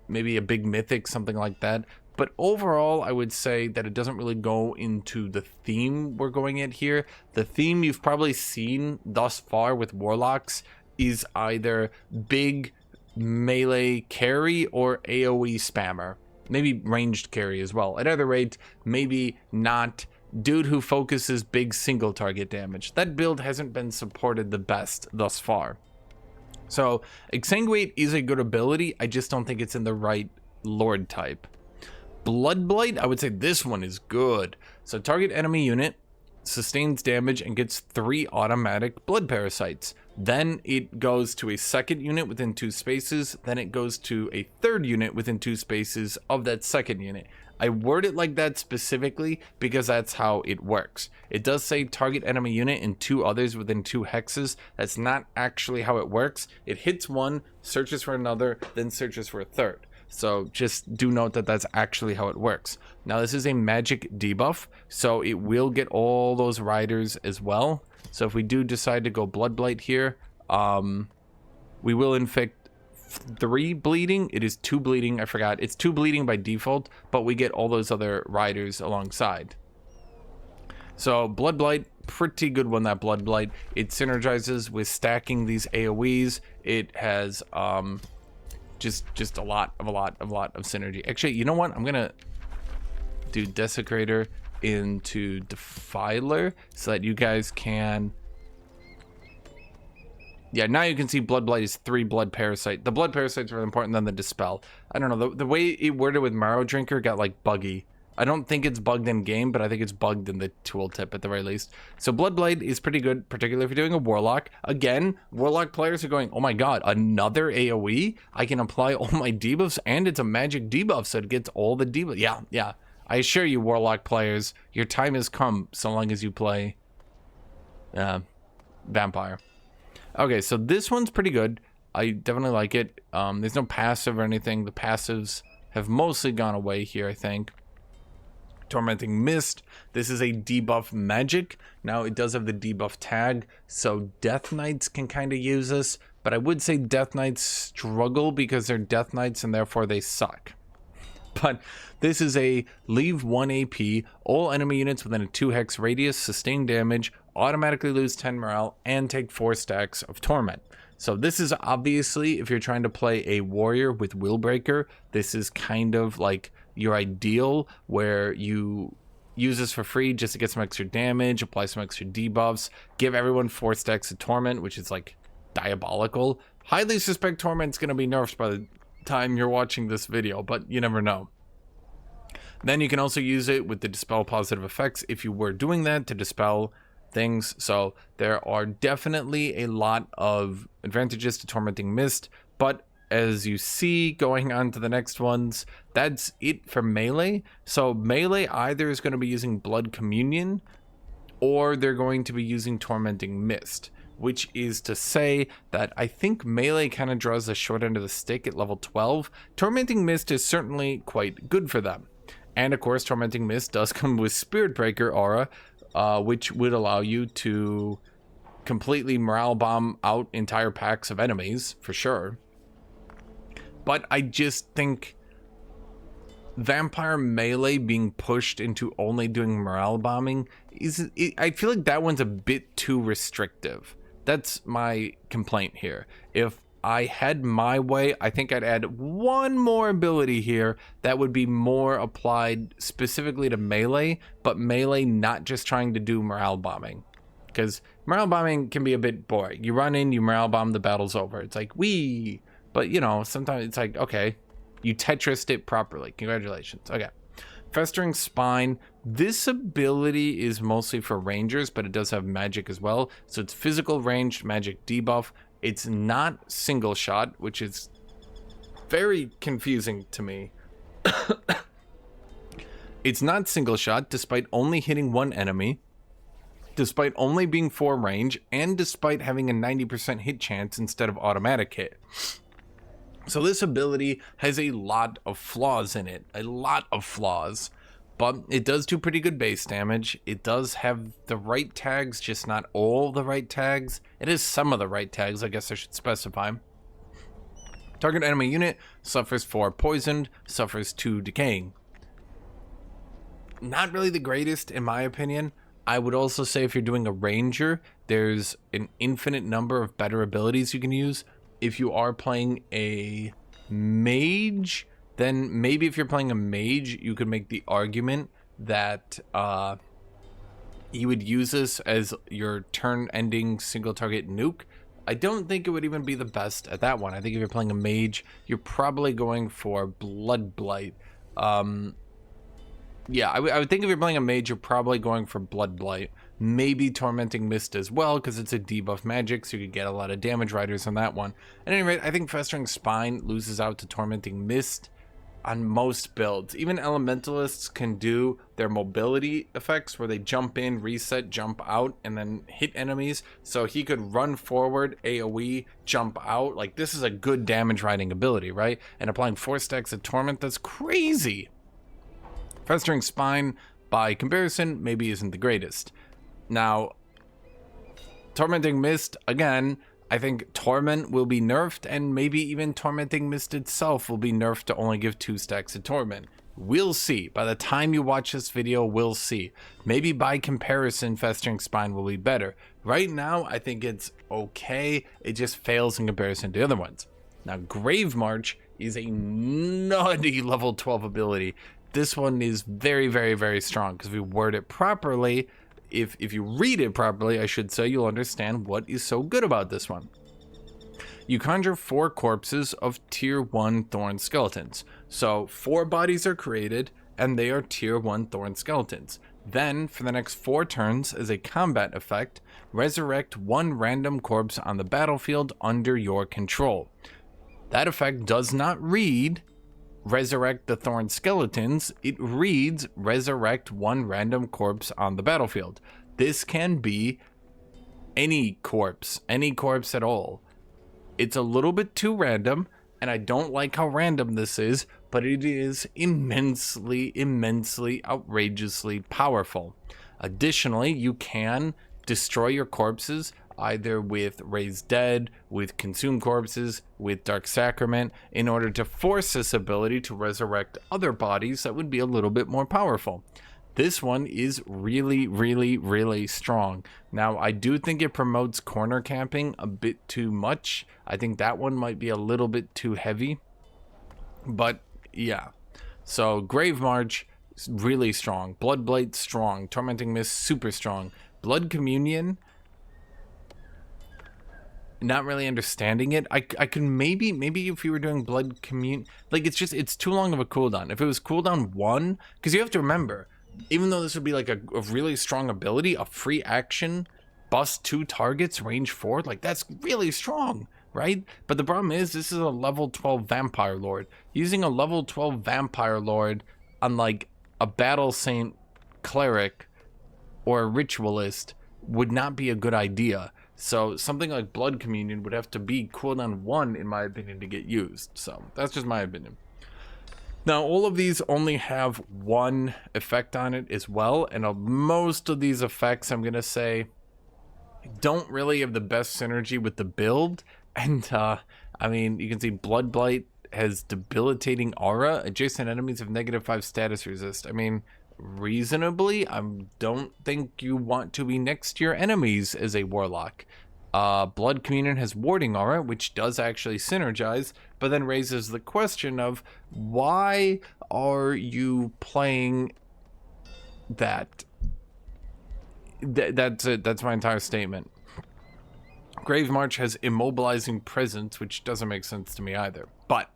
maybe a big mythic, something like that. But overall, I would say that it doesn't really go into the theme we're going at here. The theme you've probably seen thus far with Warlocks is either big melee carry or AoE spammer. Maybe ranged carry as well. At either rate, maybe not dude who focuses big single target damage. That build hasn't been supported the best thus far. So Exsanguinate is a good ability. I just don't think it's in the right Lord type. Blood Blight, I would say this one is good. So target enemy unit sustains damage and gets 3 automatic blood parasites. Then it goes to a second unit within 2 spaces. Then it goes to a third unit within 2 spaces of that second unit. I word it like that specifically because that's how it works. It does say target enemy unit and 2 others within 2 hexes. That's not actually how it works. It hits one, searches for another, then searches for a third. So just do note that that's actually how it works. Now this is a magic debuff, so it will get all those riders as well. So if we do decide to go Blood Blight here, we will inflict 3 bleeding. It is 2 bleeding, I forgot. It's 2 bleeding by default, but we get all those other riders alongside. So Blood Blight, pretty good one, that Blood Blight. It synergizes with stacking these AoEs. It has just a lot of synergy. Actually, you know what? I'm gonna do Desecrator into Defiler so that you guys can... Yeah, now you can see Blood Blight is 3 blood parasite. The blood parasites are important than the Dispel. I don't know, the way it worded with Marrow Drinker got like buggy. I don't think it's bugged in game, but I think it's bugged in the tooltip at the very least. So Blood Blight is pretty good, particularly if you're doing a Warlock. Again, Warlock players are going, oh my god, another AoE? I can apply all my debuffs, and it's a magic debuff, so it gets all the debuffs. Yeah. I assure you, Warlock players, your time has come so long as you play Vampire. Okay, so this one's pretty good. I definitely like it. There's no passive or anything. The passives have mostly gone away here, I think. Tormenting Mist. This is a debuff magic. Now it does have the debuff tag, so Death Knights can kind of use this, but I would say Death Knights struggle because they're Death Knights and therefore they suck. But this is a leave 1 AP, all enemy units within a 2 hex radius sustain damage, automatically lose 10 morale, and take 4 stacks of torment. So this is obviously, if you're trying to play a warrior with Willbreaker, this is kind of like your ideal, where you use this for free just to get some extra damage, apply some extra debuffs, give everyone 4 stacks of Torment, which is like diabolical. Highly suspect Torment's going to be nerfed by the time you're watching this video, but you never know. Then you can also use it with the Dispel positive effects if you were doing that to dispel things. So there are definitely a lot of advantages to Tormenting Mist, but as you see going on to the next ones, that's it for melee. So melee either is going to be using Blood Communion or they're going to be using Tormenting Mist, which is to say that I think melee kind of draws the short end of the stick at level 12. Tormenting Mist is certainly quite good for them. And of course, Tormenting Mist does come with Spirit Breaker aura, which would allow you to completely morale bomb out entire packs of enemies, for sure. But I just think Vampire Melee being pushed into only doing morale bombing, I feel like that one's a bit too restrictive. That's my complaint here. If I had my way, I think I'd add one more ability here that would be more applied specifically to melee, but melee not just trying to do morale bombing. Because morale bombing can be a bit boring. You run in, you morale bomb, the battle's over. It's like, wee! But, you know, sometimes it's like, okay, you Tetrised it properly. Congratulations. Okay. Festering Spine. This ability is mostly for rangers, but it does have magic as well. So it's physical ranged magic debuff. It's not single shot, which is very confusing to me. It's not single shot, despite only hitting one enemy, despite only being 4 range, and despite having a 90% hit chance instead of automatic hit. So this ability has a lot of flaws in it, a lot of flaws, but it does do pretty good base damage. It does have the right tags, just not all the right tags. It is some of the right tags, I guess I should specify. Target enemy unit suffers 4 poisoned, suffers 2 decaying. Not really the greatest in my opinion. I would also say if you're doing a ranger, there's an infinite number of better abilities you can use. If you are playing a mage, then maybe if you're playing a mage, you could make the argument that you would use this as your turn-ending single-target nuke. I don't think it would even be the best at that one. I think if you're playing a mage, you're probably going for Blood Blight. Yeah, I would think if you're playing a mage, you're probably going for Blood Blight. Maybe Tormenting Mist as well, because it's a debuff magic, so you could get a lot of damage riders on that one. At any rate, I think Festering Spine loses out to Tormenting Mist on most builds. Even Elementalists can do their mobility effects, where they jump in, reset, jump out, and then hit enemies. So he could run forward, AoE, jump out. Like, this is a good damage riding ability, right? And applying 4 stacks of Torment, that's crazy! Festering Spine, by comparison, maybe isn't the greatest. Now, Tormenting Mist, again, I think Torment will be nerfed, and maybe even Tormenting Mist itself will be nerfed to only give 2 stacks of Torment. We'll see. By the time you watch this video, we'll see. Maybe by comparison, Festering Spine will be better. Right now, I think it's okay. It just fails in comparison to the other ones. Now, Grave March is a nutty level 12 ability. This one is very, very, very strong, because if we word it properly, if you read it properly, I should say, you'll understand what is so good about this one. You conjure 4 corpses of tier 1 Thorn Skeletons. So 4 bodies are created, and they are tier 1 Thorn Skeletons. Then, for the next 4 turns, as a combat effect, resurrect 1 random corpse on the battlefield under your control. That effect does not read resurrect the Thorn Skeletons, it reads resurrect 1 random corpse on the battlefield. This can be any corpse at all. It's a little bit too random, and I don't like how random this is, but it is immensely, outrageously powerful. Additionally, you can destroy your corpses either with Raised Dead, with Consume Corpses, with Dark Sacrament, in order to force this ability to resurrect other bodies that would be a little bit more powerful. This one is really strong. Now, I do think it promotes corner camping a bit too much. I think that one might be a little bit too heavy. But, yeah. So, Grave March, really strong. Blood Blight, strong. Tormenting Mist, super strong. Blood Communion, not really understanding it. I could maybe if you were doing Blood Communion, like, it's too long of a cooldown. If it was cooldown 1, because you have to remember, even though this would be like a really strong ability, a free action, bust 2 targets, range 4, like, that's really strong, right? But the problem is, this is a level 12 Vampire Lord. Using a level 12 Vampire Lord on, like, a Battle Saint Cleric or a Ritualist would not be a good idea. So something like Blood Communion would have to be cooldown 1, in my opinion, to get used. So that's just my opinion. Now, all of these only have 1 effect on it as well, and most of these effects, I'm gonna say, don't really have the best synergy with the build. And I mean, you can see Blood Blight has debilitating aura. Adjacent enemies have -5 status resist. I mean, reasonably, I don't think you want to be next to your enemies as a warlock. Blood Communion has warding aura, which does actually synergize, but then raises the question of, why are you playing that? That's it. That's my entire statement. Grave March has immobilizing presence, which doesn't make sense to me either. But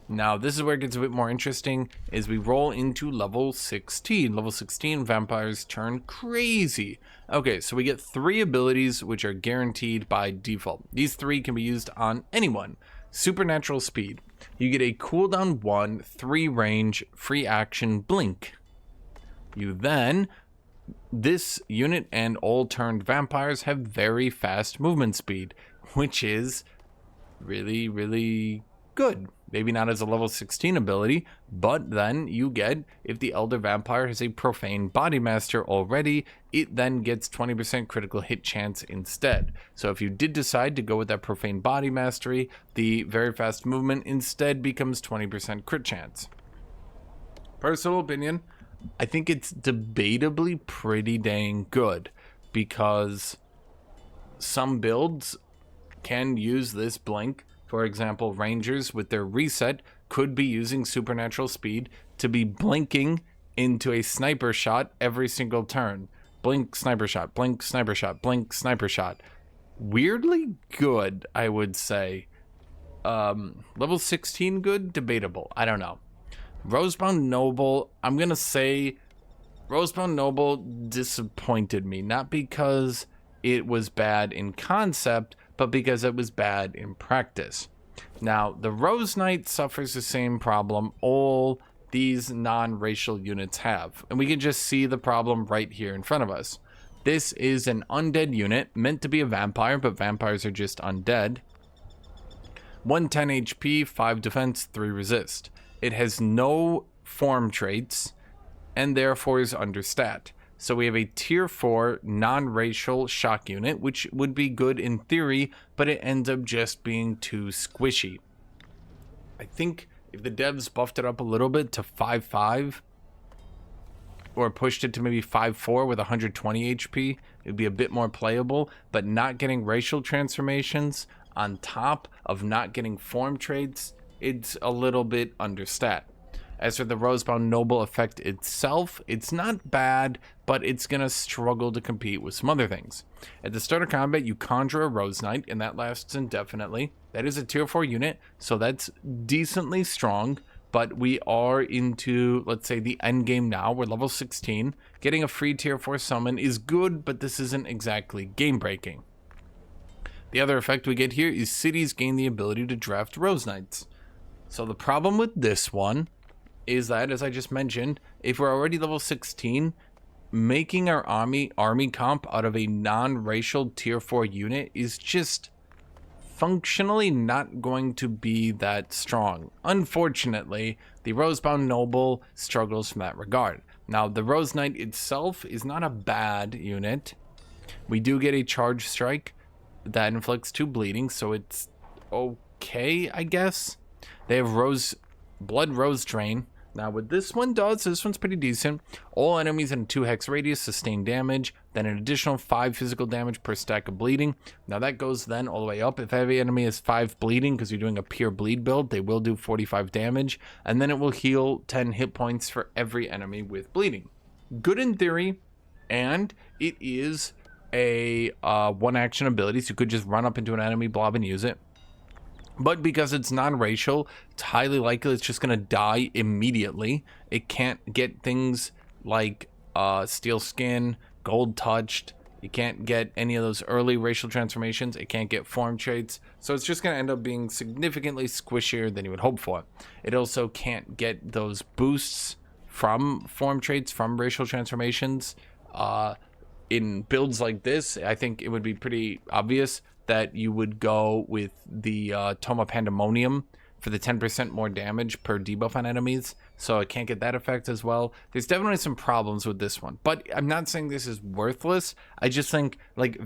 now this is where it gets a bit more interesting, as we roll into level 16. Level 16 vampires turn crazy. Okay, so we get 3 abilities which are guaranteed by default. These 3 can be used on anyone. Supernatural Speed. You get a cooldown 1, 3 range, free action, blink. You then, this unit and all turned vampires have very fast movement speed, which is really, really good. Maybe not as a level 16 ability, but then you get, if the Elder Vampire has a Profane Body Master already, it then gets 20% critical hit chance instead. So if you did decide to go with that Profane Body Mastery, the very fast movement instead becomes 20% crit chance. Personal opinion, I think it's debatably pretty dang good, because some builds can use this blink. For example, Rangers with their reset could be using Supernatural Speed to be blinking into a sniper shot every single turn. Blink, sniper shot, blink, sniper shot, blink, sniper shot. Weirdly good, I would say. Level 16 good? Debatable. I don't know. Rosebound Noble, I'm gonna say Rosebound Noble disappointed me. Not because it was bad in concept, but because it was bad in practice. Now, the Rose Knight suffers the same problem all these non-racial units have, and we can just see the problem right here in front of us. This is an undead unit, meant to be a vampire, but vampires are just undead. 110 HP, 5 defense, 3 resist. It has no form traits, and therefore is understat. So we have a tier 4 non-racial shock unit, which would be good in theory, but it ends up just being too squishy. I think if the devs buffed it up a little bit to 5.5, or pushed it to maybe 5.4 with 120 HP, it would be a bit more playable, but not getting racial transformations on top of not getting form traits, it's a little bit understat. As for the Rosebound Noble effect itself, it's not bad, but it's going to struggle to compete with some other things. At the start of combat, you conjure a Rose Knight, and that lasts indefinitely. That is a tier 4 unit, so that's decently strong, but we are into, let's say, the end game now. We're level 16. Getting a free tier 4 summon is good, but this isn't exactly game-breaking. The other effect we get here is cities gain the ability to draft Rose Knights. So the problem with this one is that, as I just mentioned, if we're already level 16, making our army comp out of a non-racial tier 4 unit is just functionally not going to be that strong. Unfortunately, the Rosebound Noble struggles from that regard. Now, the Rose Knight itself is not a bad unit. We do get a charge strike that inflicts 2 bleeding, so it's okay, I guess. They have Blood Rose Drain, Now what this one does, this one's pretty decent. All enemies in a 2 hex radius sustain damage, then an additional 5 physical damage per stack of bleeding. Now that goes then all the way up. If every enemy has 5 bleeding, because you're doing a pure bleed build, they will do 45 damage, and then it will heal 10 hit points for every enemy with bleeding. Good in theory, and it is a one action ability, so you could just run up into an enemy blob and use it. But because it's non-racial, it's highly likely it's just going to die immediately. It can't get things like steel skin, gold touched. You can't get any of those early racial transformations. It can't get form traits. So it's just going to end up being significantly squishier than you would hope for. It also can't get those boosts from form traits, from racial transformations. In builds like this, I think it would be pretty obvious that you would go with the Toma Pandemonium for the 10% more damage per debuff on enemies, so it can't get that effect as well. There's definitely some problems with this one, but I'm not saying this is worthless. I just think, like,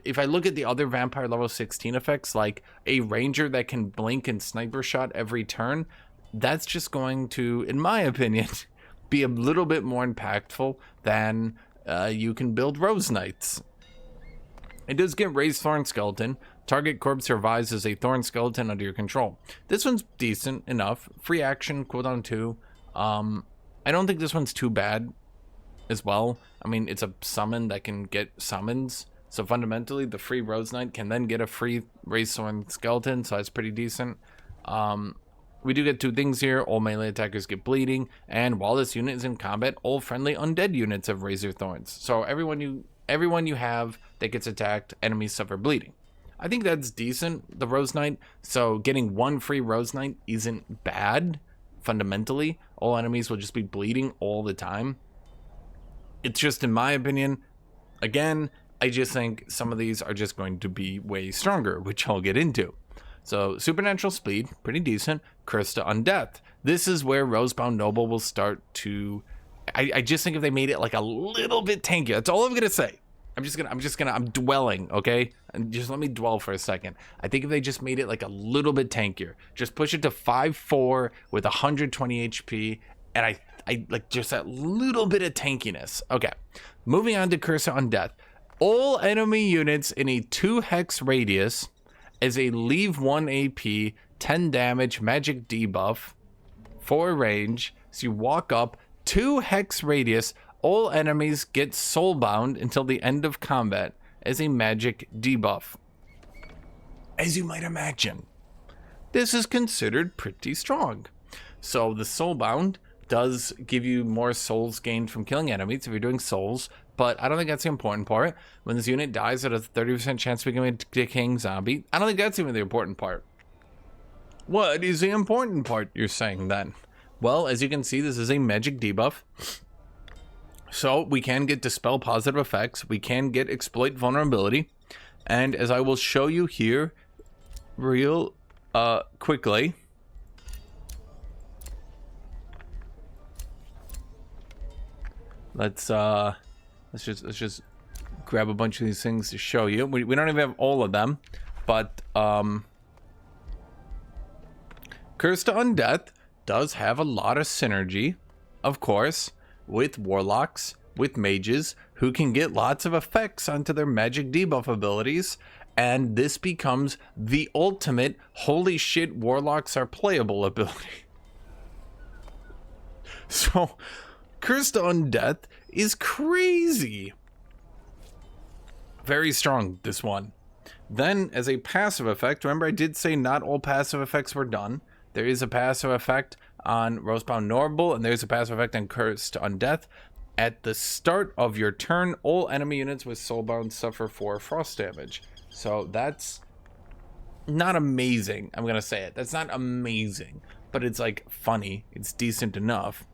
if I look at the other vampire level 16 effects, like a ranger that can blink and sniper shot every turn, that's just going to, in my opinion, be a little bit more impactful than you can build Rose Knights. It does get Raised Thorn Skeleton. Target corpse survives as a Thorn Skeleton under your control. This one's decent enough. Free action, cooldown 2. I don't think this one's too bad as well. I mean, it's a summon that can get summons. So fundamentally, the free Rose Knight can then get a free Raised Thorn Skeleton, so that's pretty decent. We do get 2 things here. All melee attackers get bleeding, and while this unit is in combat, all friendly undead units have Razor Thorns. So everyone you have that gets attacked, enemies suffer bleeding. I think that's decent, the Rose Knight. So getting 1 free Rose Knight isn't bad, fundamentally. All enemies will just be bleeding all the time. It's just, in my opinion, again, I just think some of these are just going to be way stronger, which I'll get into. So Supernatural Speed, pretty decent. Curse to Undeath. This is where Rosebound Noble will start to... I just think if they made it like a little bit tankier, that's all I'm gonna say. I'm dwelling, okay? And just let me dwell for a second. I think if they just made it like a little bit tankier, just push it to 5-4 with 120 HP, and I like just that little bit of tankiness. Okay, moving on to Curse to Undeath. All enemy units in a 2 hex radius as a leave 1 AP, 10 damage magic debuff, 4 range. So you walk up, 2 hex radius, all enemies get soulbound until the end of combat as a magic debuff. As you might imagine, this is considered pretty strong. So the soulbound does give you more souls gained from killing enemies if you're doing souls, but I don't think that's the important part. When this unit dies, it has a 30% chance of becoming a decaying zombie. I don't think that's even the important part. What is the important part, you're saying then? Well, as you can see, this is a magic debuff. So we can get Dispel positive effects. We can get Exploit vulnerability. And as I will show you here real quickly, let's just grab a bunch of these things to show you. We don't even have all of them, but Curse to Undeath does have a lot of synergy, of course, with warlocks, with mages, who can get lots of effects onto their magic debuff abilities, and this becomes the ultimate holy shit warlocks are playable ability. So Curse to Undeath is crazy. Very strong, this one. Then as a passive effect, remember I did say not all passive effects were done. There is a passive effect on Rosebound Noble, and there's a passive effect on Curse to Undeath. At the start of your turn, all enemy units with Soulbound suffer 4 frost damage. So that's not amazing, I'm gonna say it. That's not amazing, but it's like funny. It's decent enough.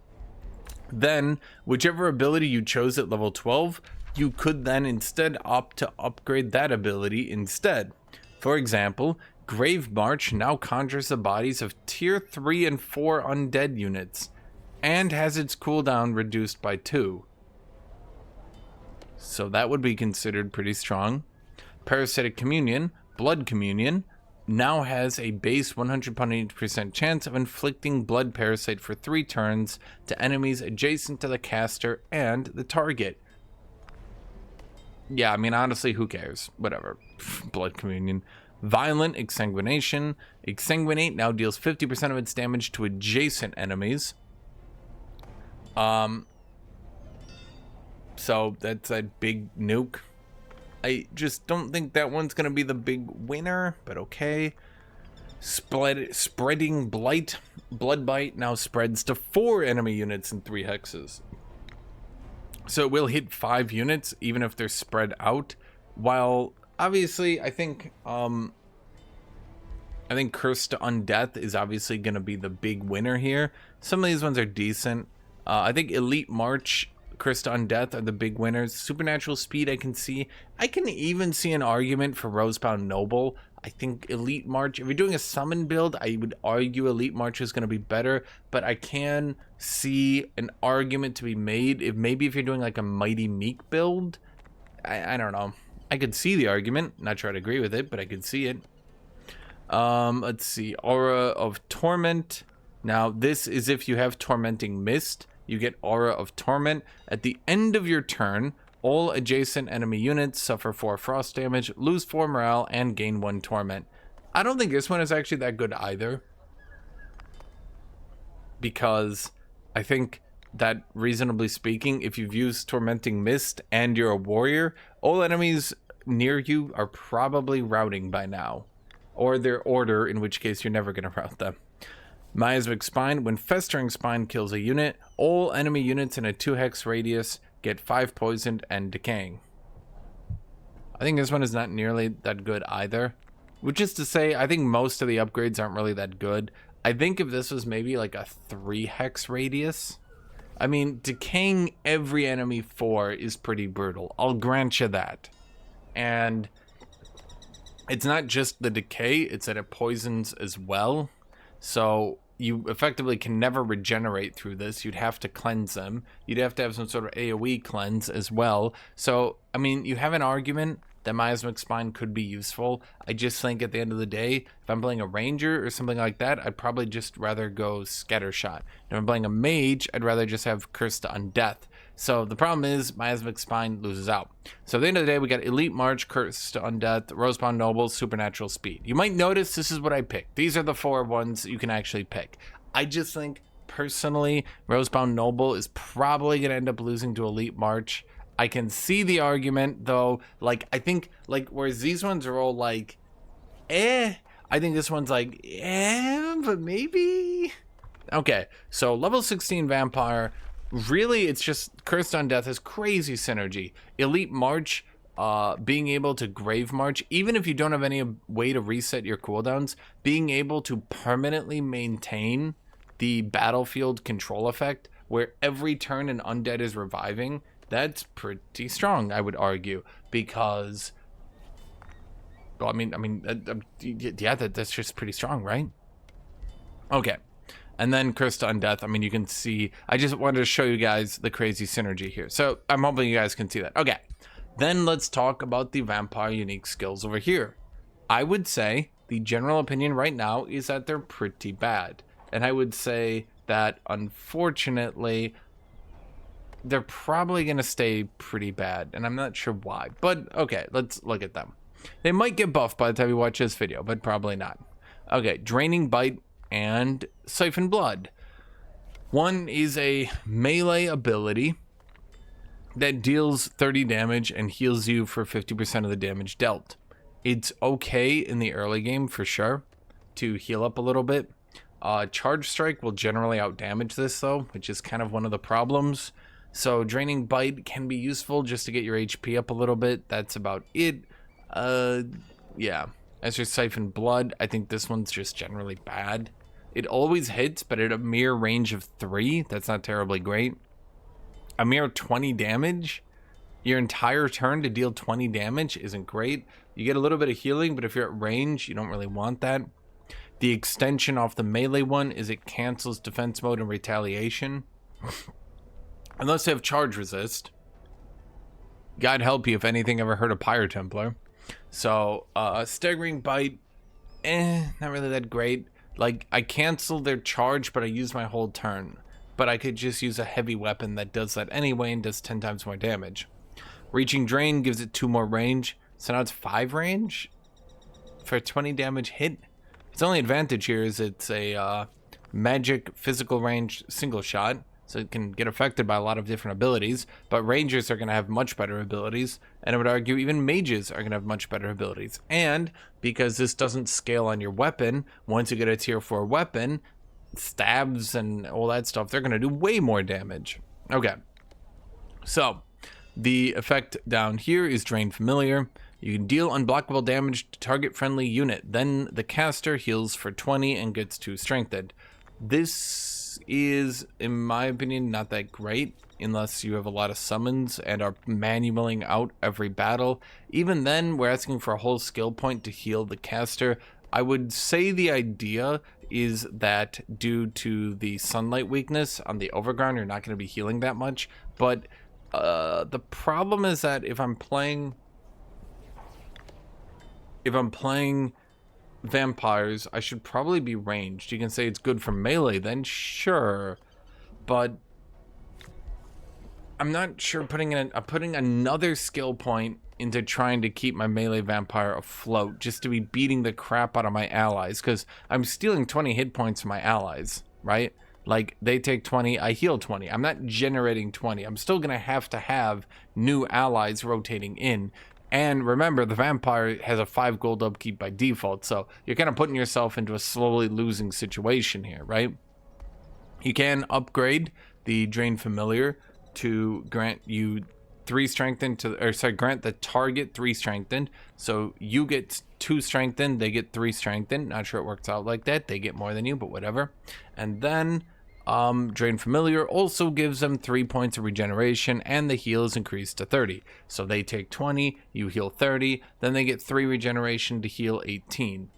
Then, whichever ability you chose at level 12, you could then instead opt to upgrade that ability instead. For example, Grave March now conjures the bodies of tier 3 and 4 undead units, and has its cooldown reduced by 2. So that would be considered pretty strong. Parasitic Communion, Blood Communion, now has a base 100% chance of inflicting blood parasite for 3 turns to enemies adjacent to the caster and the target. Yeah, I mean, honestly, who cares? Whatever. Blood communion. Violent exsanguination. Exsanguinate now deals 50% of its damage to adjacent enemies. So that's a big nuke. I just don't think that one's gonna be the big winner, but okay. Spreading blight. Blood bite now spreads to 4 enemy units in 3 hexes. So it will hit 5 units even if they're spread out. While obviously I think Curse to Undeath is obviously gonna be the big winner here. Some of these ones are decent. I think Elite March, Curse to Undeath are the big winners. Supernatural Speed I can see. I can even see an argument for Rosebound Noble. I think Elite March, if you're doing a summon build, I would argue Elite March is going to be better, but I can see an argument to be made if you're doing like a Mighty Meek build. I don't know. I could see the argument. Not sure I'd agree with it, but I could see it. Let's see. Aura of Torment. Now, this is if you have Tormenting Mist. You get Aura of Torment. At the end of your turn, all adjacent enemy units suffer 4 frost damage, lose 4 morale, and gain 1 torment. I don't think this one is actually that good either, because I think that, reasonably speaking, if you've used Tormenting Mist and you're a warrior, all enemies near you are probably routing by now, or their order, in which case you're never going to route them. Miasmic Spine. When Festering Spine kills a unit, all enemy units in a 2-hex radius get 5 poisoned and decaying. I think this one is not nearly that good either. Which is to say, I think most of the upgrades aren't really that good. I think if this was maybe like a 3-hex radius, I mean, decaying every enemy 4 is pretty brutal. I'll grant you that. And it's not just the decay, it's that it poisons as well. So you effectively can never regenerate through this. You'd have to cleanse them. You'd have to have some sort of AoE cleanse as well. So, I mean, you have an argument that Miasmic Spine could be useful. I just think at the end of the day, if I'm playing a Ranger or something like that, I'd probably just rather go Scattershot. If I'm playing a Mage, I'd rather just have Curse to Undeath. So the problem is Miasmic Spine loses out. So at the end of the day, we got Elite March, Curse to Undeath, Rosebound Noble, Supernatural Speed. You might notice this is what I picked. These are the 4 ones you can actually pick. I just think, personally, Rosebound Noble is probably going to end up losing to Elite March. I can see the argument, though. Like, I think, like, whereas these ones are all like, I think this one's like, but maybe. Okay, so level 16 Vampire. Really, it's just Cursed Undeath has crazy synergy. Elite March, being able to Grave March, even if you don't have any way to reset your cooldowns, being able to permanently maintain the battlefield control effect, where every turn an undead is reviving, that's pretty strong, I would argue, because, well, yeah, that's just pretty strong, right? Okay. And then Cursed to Undeath, I mean, you can see, I just wanted to show you guys the crazy synergy here. So I'm hoping you guys can see that. Okay, then let's talk about the Vampire unique skills over here. I would say the general opinion right now is that they're pretty bad. And I would say that, unfortunately, they're probably going to stay pretty bad. And I'm not sure why. But, okay, let's look at them. They might get buffed by the time you watch this video, but probably not. Okay, Draining Bite and Siphon Blood. One is a melee ability that deals 30 damage and heals you for 50% of the damage dealt. It's okay in the early game for sure to heal up a little bit. Charge Strike will generally outdamage this though, which is kind of one of the problems. So Draining Bite can be useful just to get your HP up a little bit. That's about it. Yeah. As for Siphon Blood, I think this one's just generally bad. It always hits, but at a mere range of 3. That's not terribly great. A mere 20 damage? Your entire turn to deal 20 damage isn't great. You get a little bit of healing, but if you're at range, you don't really want that. The extension off the melee one is it cancels defense mode and retaliation. Unless you have charge resist. God help you if anything ever hurt a Pyro Templar. So, Staggering Bite, not really that great. Like, I cancel their charge, but I use my whole turn. But I could just use a heavy weapon that does that anyway and does 10 times more damage. Reaching Drain gives it 2 more range, so now it's 5 range for a 20 damage hit. Its only advantage here is it's a magic physical range single shot, so it can get affected by a lot of different abilities, but rangers are going to have much better abilities, and I would argue even mages are going to have much better abilities. And because this doesn't scale on your weapon, once you get a tier 4 weapon, stabs and all that stuff, they're going to do way more damage. Okay, so the effect down here is Drain Familiar. You can deal unblockable damage to target friendly unit. Then the caster heals for 20 and gets 2 strengthened. This is, in my opinion, not that great unless you have a lot of summons and are manualing out every battle. Even then, we're asking for a whole skill point to heal the caster. I would say the idea is that due to the sunlight weakness on the overground, you're not going to be healing that much. But the problem is that if I'm playing vampires, I should probably be ranged. You can say it's good for melee then, sure, but I'm not sure putting another skill point into trying to keep my melee vampire afloat just to be beating the crap out of my allies, because I'm stealing 20 hit points from my allies, right? Like, they take 20, I heal 20. I'm not generating 20. I'm still gonna have to have new allies rotating in. And remember, the vampire has a 5 gold upkeep by default, so you're kind of putting yourself into a slowly losing situation here, right? You can upgrade the Drain Familiar to grant you 3 strengthened grant the target 3 strengthened. So you get 2 strengthened, they get 3 strengthened. Not sure it works out like that. They get more than you, but whatever. And then Drain Familiar also gives them 3 points of regeneration, and the heal is increased to 30. So they take 20, you heal 30, then they get 3 regeneration to heal 18.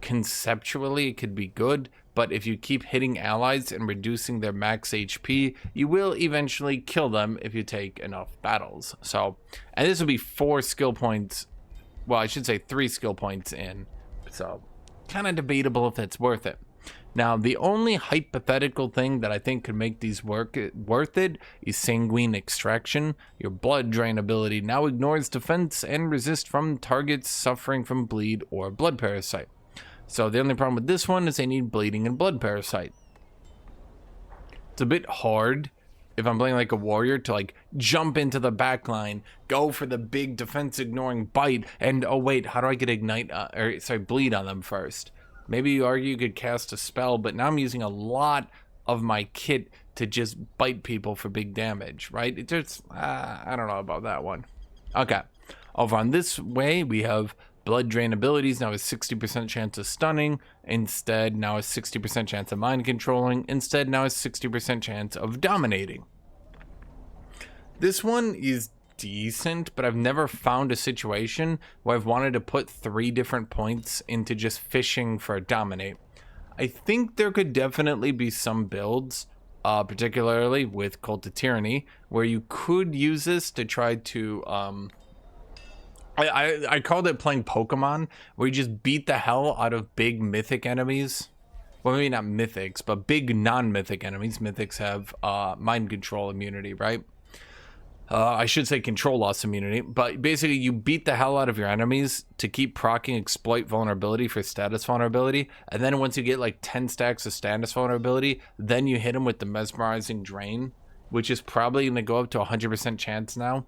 Conceptually, it could be good, but if you keep hitting allies and reducing their max HP, you will eventually kill them if you take enough battles. So, and this would be 4 skill points, well, I should say 3 skill points in. So, kind of debatable if it's worth it. Now, the only hypothetical thing that I think could make these worth it is Sanguine Extraction. Your blood drain ability now ignores defense and resist from targets suffering from bleed or blood parasite. So the only problem with this one is they need bleeding and blood parasite. It's a bit hard if I'm playing like a warrior to like jump into the back line, go for the big defense ignoring bite, and oh wait, how do I get bleed on them first? Maybe you argue you could cast a spell, but now I'm using a lot of my kit to just bite people for big damage, right? It just, I don't know about that one. Okay, over on this way, we have blood drain abilities. Now a 60% chance of stunning. Instead, now a 60% chance of mind controlling. Instead, now a 60% chance of dominating. This one is decent, but I've never found a situation where I've wanted to put 3 different points into just fishing for a dominate. I think there could definitely be some builds, particularly with Cult of Tyranny, where you could use this to try to I called it playing Pokemon, where you just beat the hell out of big mythic enemies. Well, maybe not mythics, but big non-mythic enemies. Mythics have mind control immunity, right? I should say control loss immunity, but basically you beat the hell out of your enemies to keep proccing exploit vulnerability for status vulnerability, and then once you get like 10 stacks of status vulnerability, then you hit them with the mesmerizing drain, which is probably going to go up to 100% chance now.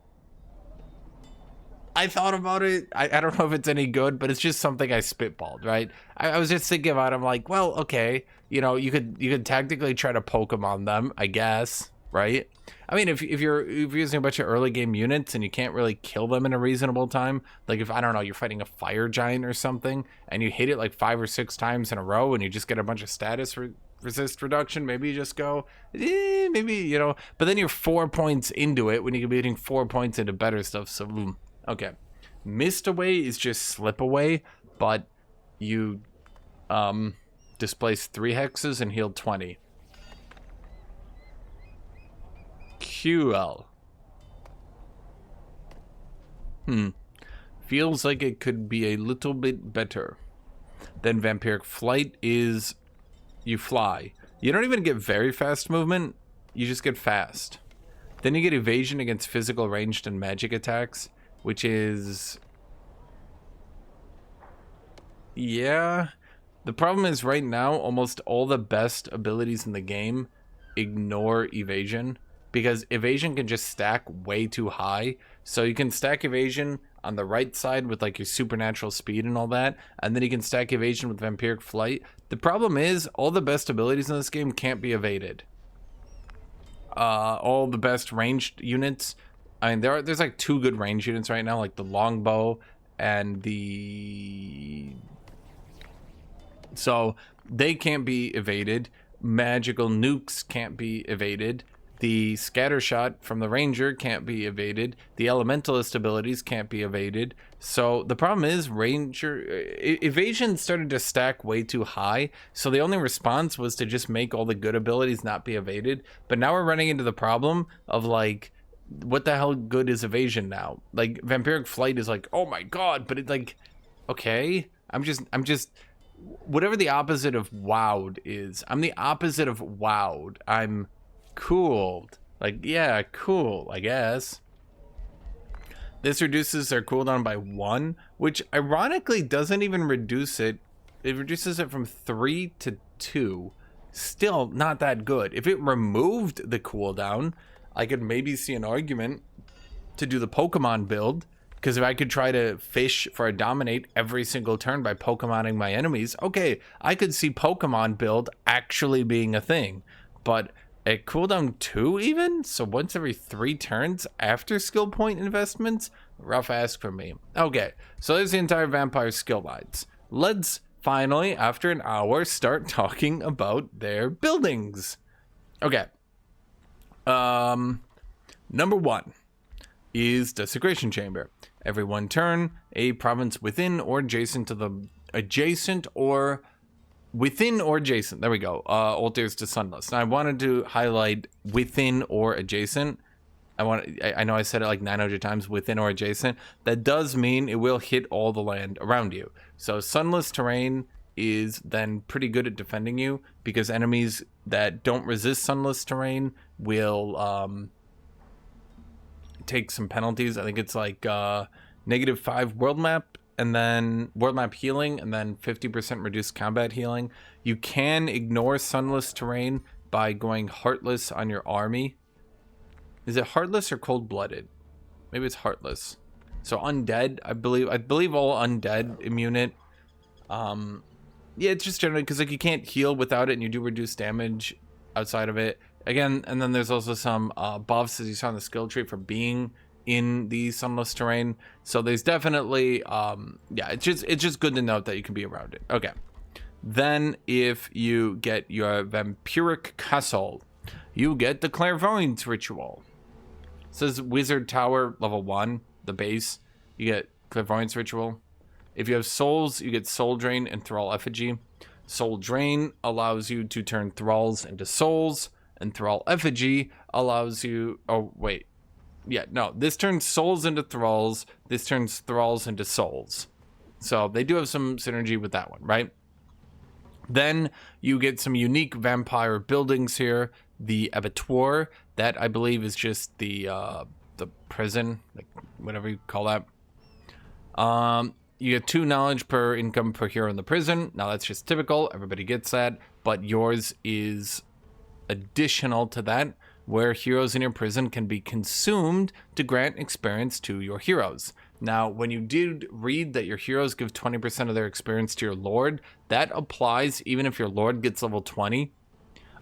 I thought about it. I don't know if it's any good, but it's just something I spitballed, right? I was just thinking about it. I'm like, well, okay, you know, you could tactically try to Pokemon them, I guess, right? I mean, if you're using a bunch of early game units and you can't really kill them in a reasonable time, like if, I don't know, you're fighting a fire giant or something and you hit it like 5 or 6 times in a row and you just get a bunch of status resist reduction, maybe you just go, maybe, you know, but then you're 4 points into it when you could be hitting 4 points into better stuff. So, okay. Mist away is just slip away, but you displace 3 hexes and heal 20. QL. Feels like it could be a little bit better. Then vampiric flight is you fly. You don't even get very fast movement, you just get fast. Then you get evasion against physical, ranged, and magic attacks, which is... yeah. The problem is right now, almost all the best abilities in the game ignore evasion, because evasion can just stack way too high. So you can stack evasion on the right side with like your supernatural speed and all that, and then you can stack evasion with vampiric flight. The problem is all the best abilities in this game can't be evaded. All the best ranged units, I mean, there's like 2 good range units right now, like the longbow and the... so they can't be evaded. Magical nukes can't be evaded. The scatter shot from the ranger can't be evaded. The elementalist abilities can't be evaded. So the problem is ranger evasion started to stack way too high. So the only response was to just make all the good abilities not be evaded. But now we're running into the problem of like, what the hell good is evasion now? Like vampiric flight is like, oh my god, but it's like, okay, I'm just whatever the opposite of wowed is. I'm the opposite of wowed. I'm cooled. Like, yeah, cool, I guess. This reduces their cooldown by 1, which ironically doesn't even reduce it. It reduces it from 3 to 2. Still not that good. If it removed the cooldown, I could maybe see an argument to do the Pokemon build, because if I could try to fish for a dominate every single turn by Pokemoning my enemies, okay, I could see Pokemon build actually being a thing. But at cooldown 2 even? So once every 3 turns after skill point investments? Rough ask for me. Okay, so there's the entire vampire skill lines. Let's finally, after an hour, start talking about their buildings. Okay. Number 1 is Desecration Chamber. Every 1 turn, a province within or adjacent to the there we go, alters to Sunless. Now I wanted to highlight within or adjacent. I know I said it like 900 times, within or adjacent. That does mean it will hit all the land around you. So Sunless terrain is then pretty good at defending you, because enemies that don't resist Sunless terrain will take some penalties. I think it's like -5 world map, and then world map healing, and then 50% reduced combat healing. You can ignore Sunless terrain by going Heartless on your army. Is it Heartless or Cold-Blooded? Maybe it's Heartless. So Undead, I believe all Undead immune it. Yeah, it's just generally because like you can't heal without it, and you do reduce damage outside of it. Again, and then there's also some buffs, as you saw in the skill tree, for being in the Sunless terrain. So there's definitely yeah, it's just good to note that you can be around it. Okay, then if you get your Vampiric Castle, you get the Clairvoyance Ritual. It says Wizard Tower level 1, the base, you get Clairvoyance Ritual. If you have souls, you get Soul Drain and Thrall Effigy. Soul Drain allows you to turn thralls into souls, and Thrall Effigy allows you, oh wait, yeah, no, this turns souls into thralls, this turns thralls into souls. So they do have some synergy with that one, right? Then you get some unique vampire buildings here. The Abattoir, that I believe is just the prison, like whatever you call that. You get 2 knowledge per income per hero in the prison. Now that's just typical, everybody gets that, but yours is additional to that, where heroes in your prison can be consumed to grant experience to your heroes. Now, when you did read that your heroes give 20% of their experience to your lord, that applies even if your lord gets level 20.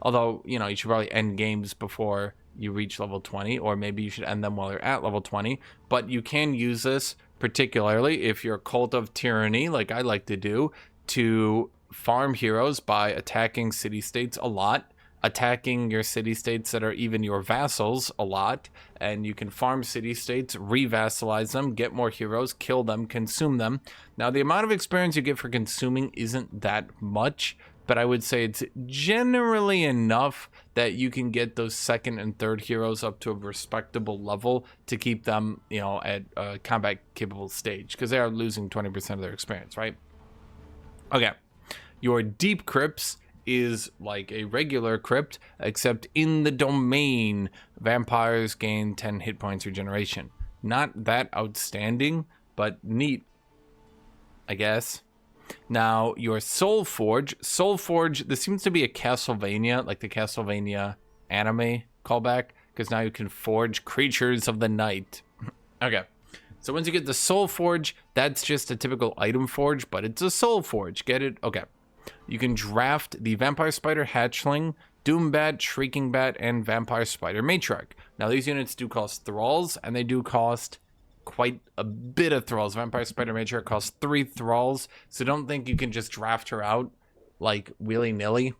Although, you know, you should probably end games before you reach level 20, or maybe you should end them while you're at level 20. But you can use this, particularly if you're a Cult of Tyranny, like I like to do, to farm heroes by attacking city-states a lot, attacking your city-states that are even your vassals a lot, and you can farm city-states, re-vassalize them, get more heroes, kill them, consume them. Now, the amount of experience you get for consuming isn't that much, but I would say it's generally enough that you can get those 2nd and 3rd heroes up to a respectable level to keep them, you know, at a combat capable stage, because they are losing 20% of their experience, right? Okay, Your deep crypts is like a regular crypt, except in the domain, vampires gain 10 hit points regeneration. Not that outstanding, but neat, I guess. Now, your Soul Forge, this seems to be a Castlevania, like the Castlevania anime callback, because now you can forge creatures of the night. Okay, so once you get the Soul Forge, that's just a typical item forge, but it's a Soul Forge, get it? Okay. You can draft the Vampire Spider Hatchling, Doombat, Shrieking Bat, and Vampire Spider Matriarch. Now, these units do cost thralls, and they do cost quite a bit of thralls. Vampire Spider Matriarch costs 3 thralls, so don't think you can just draft her out like willy-nilly.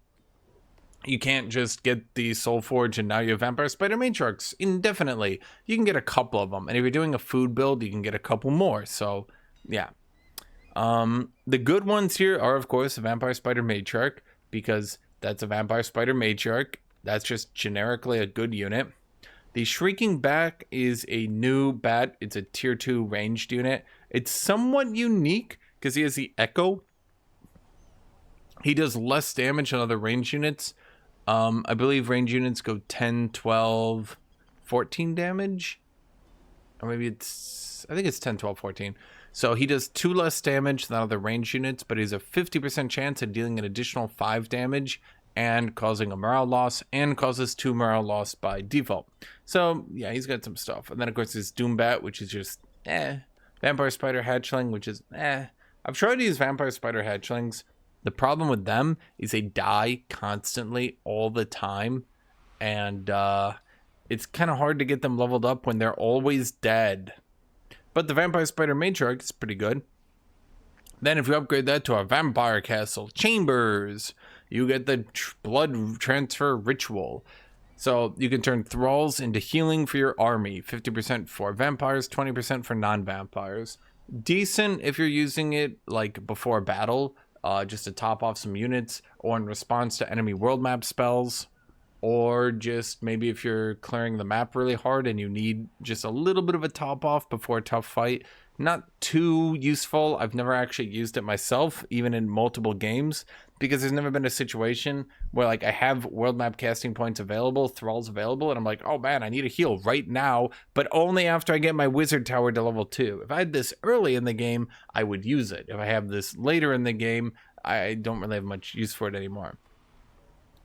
You can't just get the Soul Forge and now you have Vampire Spider Matriarchs indefinitely. You can get a couple of them, and if you're doing a food build, you can get a couple more, so yeah. The good ones here are, of course, the Vampire Spider Matriarch, because that's a Vampire Spider Matriarch. That's just generically a good unit. The Shrieking Bat is a new bat. It's a tier 2 ranged unit. It's somewhat unique because he has the Echo. He does less damage than other ranged units. I believe ranged units go 10, 12, 14 damage. Or maybe I think it's 10, 12, 14. So he does 2 less damage than other ranged units, but he has a 50% chance of dealing an additional 5 damage and causing a morale loss, and causes 2 morale loss by default. So yeah, he's got some stuff. And then of course there's Doombat, which is just Vampire Spider Hatchling, which is I've tried to use Vampire Spider Hatchlings. The problem with them is they die constantly all the time, and it's kind of hard to get them leveled up when they're always dead. But the Vampire Spider Matriarch is pretty good. Then if you upgrade that to a Vampire Castle Chambers, you get the Blood Transfer Ritual. So you can turn thralls into healing for your army. 50% for vampires, 20% for non-vampires. Decent if you're using it like before battle, just to top off some units, or in response to enemy world map spells. Or just maybe if you're clearing the map really hard and you need just a little bit of a top off before a tough fight. Not too useful. I've never actually used it myself, even in multiple games, because there's never been a situation where like I have world map casting points available, thralls available, and I'm like, oh man, I need a heal right now, but only after I get my wizard tower to level 2. If I had this early in the game, I would use it. If I have this later in the game, I don't really have much use for it anymore.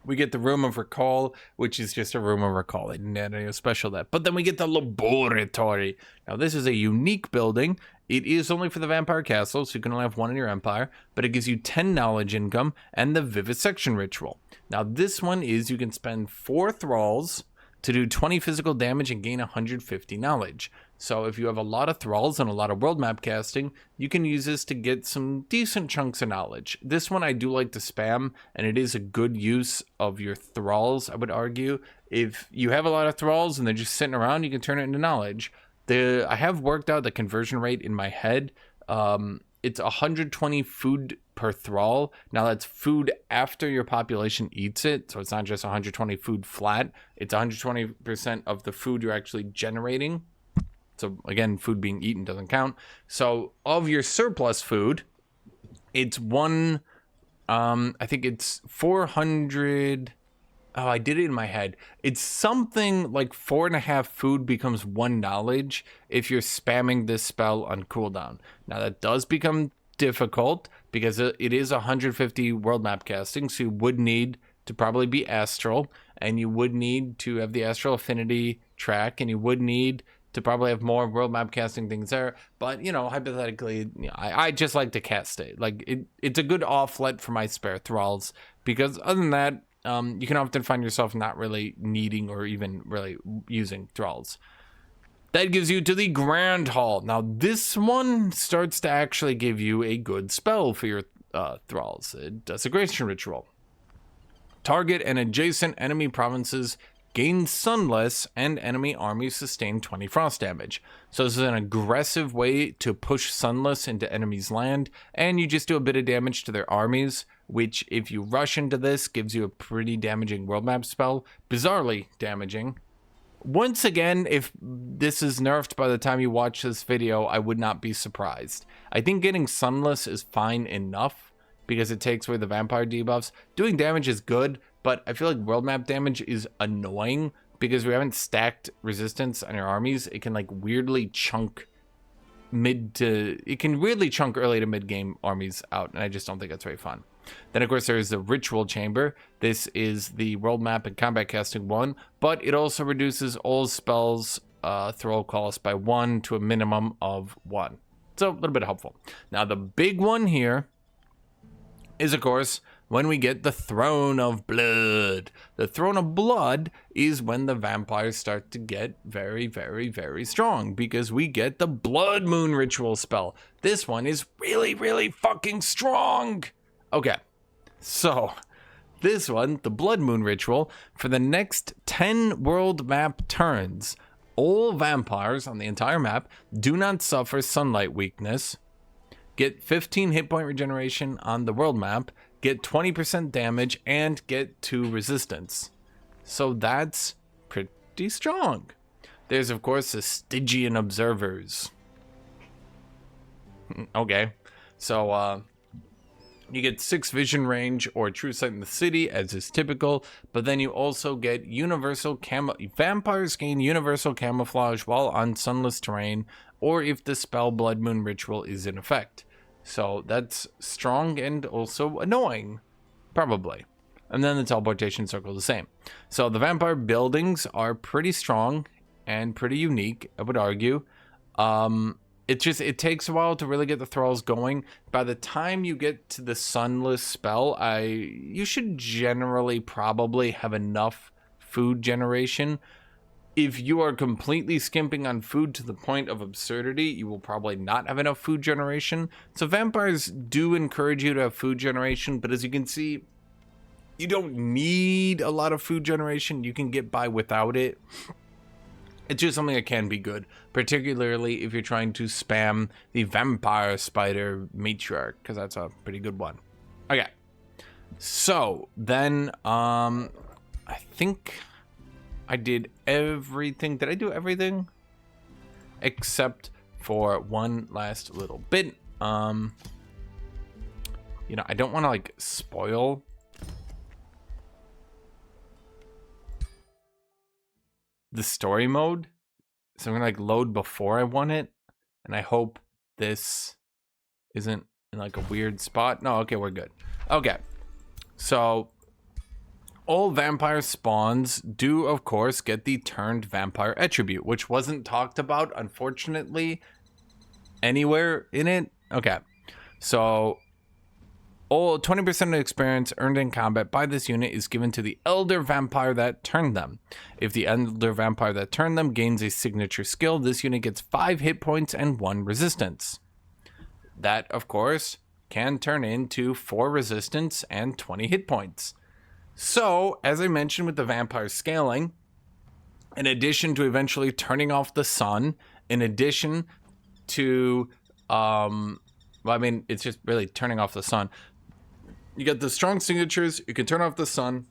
We get the Room of Recall, which is just a Room of Recall. They didn't add anything special to that. But then we get the Laboratory. Now, this is a unique building. It is only for the Vampire Castle, so you can only have 1 in your Empire. But it gives you 10 knowledge income and the Vivisection Ritual. Now, this one is you can spend 4 thralls to do 20 physical damage and gain 150 knowledge. So if you have a lot of thralls and a lot of world map casting, you can use this to get some decent chunks of knowledge. This one I do like to spam, and it is a good use of your thralls, I would argue. If you have a lot of thralls and they're just sitting around, you can turn it into knowledge. I have worked out the conversion rate in my head. It's 120 food per thrall. Now that's food after your population eats it, so it's not just 120 food flat. It's 120% of the food you're actually generating. So again, food being eaten doesn't count. So of your surplus food, it's I think it's 400. Oh, I did it in my head. It's something like 4.5 food becomes 1 knowledge if you're spamming this spell on cooldown. Now that does become difficult because it is 150 world map casting, so you would need to probably be astral, and you would need to have the astral affinity track, and you would need to probably have more world map casting things there. But, you know, hypothetically, I just like to cast it. Like, it's a good offlet for my spare thralls, because other than that, you can often find yourself not really needing or even really using thralls. That gives you to the Grand Hall. Now, this one starts to actually give you a good spell for your thralls. Desecration Ritual. Target and adjacent enemy provinces gain Sunless, and enemy armies sustain 20 frost damage. So this is an aggressive way to push Sunless into enemy's land, and you just do a bit of damage to their armies, which if you rush into this gives you a pretty damaging world map spell. Bizarrely damaging. Once again, if this is nerfed by the time you watch this video, I would not be surprised. I think getting Sunless is fine enough, because it takes away the vampire debuffs. Doing damage is good, but I feel like world map damage is annoying because we haven't stacked resistance on your armies. It can like weirdly chunk early to mid game armies out, and I just don't think that's very fun. Then of course there is the ritual chamber. This is the world map and combat casting one, but it also reduces all spells throw cost by 1 to a minimum of 1. So a little bit helpful. Now the big one here is of course when we get the Throne of Blood. The Throne of Blood is when the vampires start to get very, very, very strong, because we get the Blood Moon ritual spell. This one is really, really fucking strong. Okay, so this one, the Blood Moon ritual, for the next 10 world map turns, all vampires on the entire map do not suffer sunlight weakness, get 15 hit point regeneration on the world map, get 20% damage, and get 2 resistance. So that's pretty strong. There's of course the Stygian Observers. Okay, so you get 6 vision range or true sight in the city, as is typical, but then you also get universal vampires gain universal camouflage while on sunless terrain, or if the spell Blood Moon ritual is in effect. So that's strong and also annoying, probably. And then the teleportation circle the same. So the vampire buildings are pretty strong and pretty unique, I would argue. It takes a while to really get the thralls going. By the time you get to the sunless spell, you should generally probably have enough food generation. If you are completely skimping on food to the point of absurdity, you will probably not have enough food generation. So vampires do encourage you to have food generation, but as you can see, you don't need a lot of food generation. You can get by without it. It's just something that can be good, particularly if you're trying to spam the vampire spider matriarch, because that's a pretty good one. Okay, so then I think I did everything. Did I do everything? Except for one last little bit. You know, I don't want to like spoil the story mode, so I'm gonna like load before I want it, and I hope this isn't in like a weird spot. No, okay, we're good. Okay, so all vampire spawns do of course get the turned vampire attribute, which wasn't talked about unfortunately anywhere in it. Okay, so all 20% of experience earned in combat by this unit is given to the elder vampire that turned them. If the elder vampire that turned them gains a signature skill, this unit gets 5 hit points and 1 resistance. That of course can turn into 4 resistance and 20 hit points. So as I mentioned with the vampire scaling, in addition to eventually turning off the sun, in addition to well, I mean, it's just really turning off the sun. You get the strong signatures, you can turn off the sun,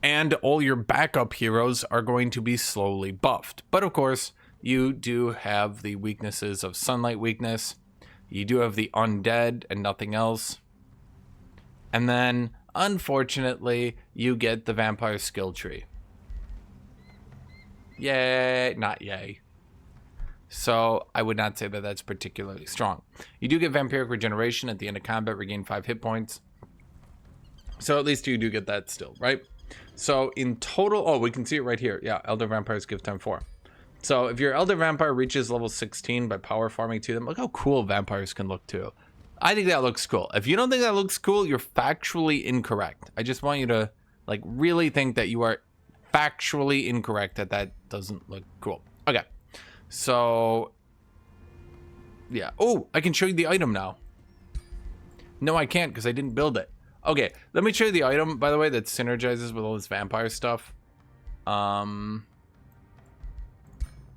and all your backup heroes are going to be slowly buffed. But of course, you do have the weaknesses of sunlight weakness. You do have the undead and nothing else. And then, unfortunately, you get the vampire skill tree. Yay, not yay. So I would not say that that's particularly strong. You do get vampiric regeneration at the end of combat, regain 5 hit points. So at least you do get that still, right? So in total, oh, we can see it right here. Yeah, Elder Vampires give time 4. So if your Elder Vampire reaches level 16 by power farming to them, look how cool vampires can look too. I think that looks cool. If you don't think that looks cool, you're factually incorrect. I just want you to like really think that you are factually incorrect, that that doesn't look cool. Okay. So, yeah. Oh, I can show you the item now. No, I can't because I didn't build it. Okay, let me show you the item, by the way, that synergizes with all this vampire stuff.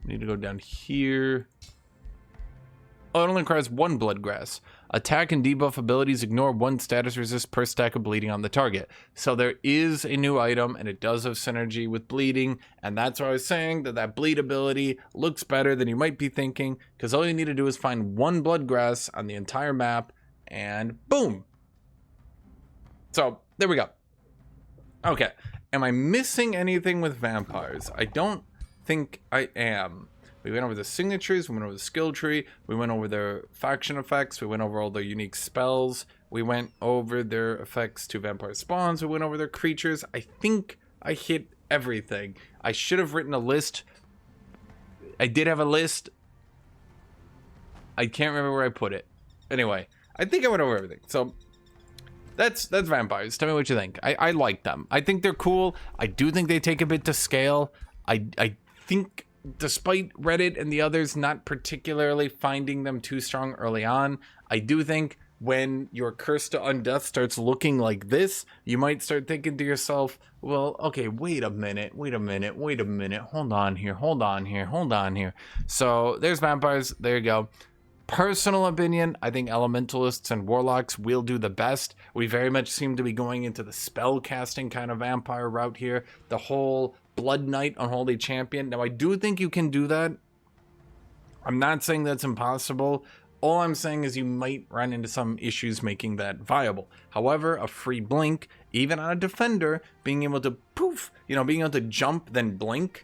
Need to go down here. Oh, it only requires 1 Bloodgrass. Attack and debuff abilities ignore 1 status resist per stack of bleeding on the target. So there is a new item, and it does have synergy with bleeding, and that's why I was saying that that bleed ability looks better than you might be thinking, because all you need to do is find 1 Bloodgrass on the entire map, and boom! So there we go. Okay, am I missing anything with vampires? I don't think I am. We went over the signatures, we went over the skill tree, we went over their faction effects, we went over all their unique spells, we went over their effects to vampire spawns, we went over their creatures. I think I hit everything. I should have written a list. I did have a list. I can't remember where I put it. Anyway, I think I went over everything. So that's vampires. Tell me what you think. I like them. I think they're cool. I do think they take a bit to scale. I think, despite Reddit and the others not particularly finding them too strong early on, I do think when your Curse to Undeath starts looking like this, you might start thinking to yourself, well, okay, wait a minute. Hold on here. So there's vampires. There you go. Personal opinion, I think elementalists and warlocks will do the best. We very much seem to be going into the spell casting kind of vampire route here. The whole Blood Knight Unholy Champion. Now, I do think you can do that. I'm not saying that's impossible. All I'm saying is you might run into some issues making that viable. However, a free blink, even on a defender, being able to poof, being able to jump, then blink,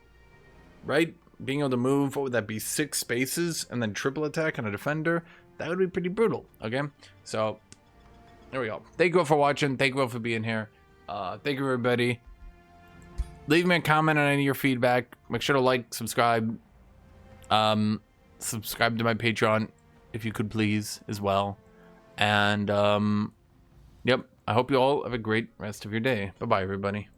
right? Being able to move, what would that be, 6 spaces and then triple attack on a defender? That would be pretty brutal, okay? So, there we go. Thank you all for watching. Thank you all for being here. Thank you, everybody. Leave me a comment on any of your feedback. Make sure to like, subscribe. Subscribe to my Patreon, if you could please, as well. And, yep, I hope you all have a great rest of your day. Bye-bye, everybody.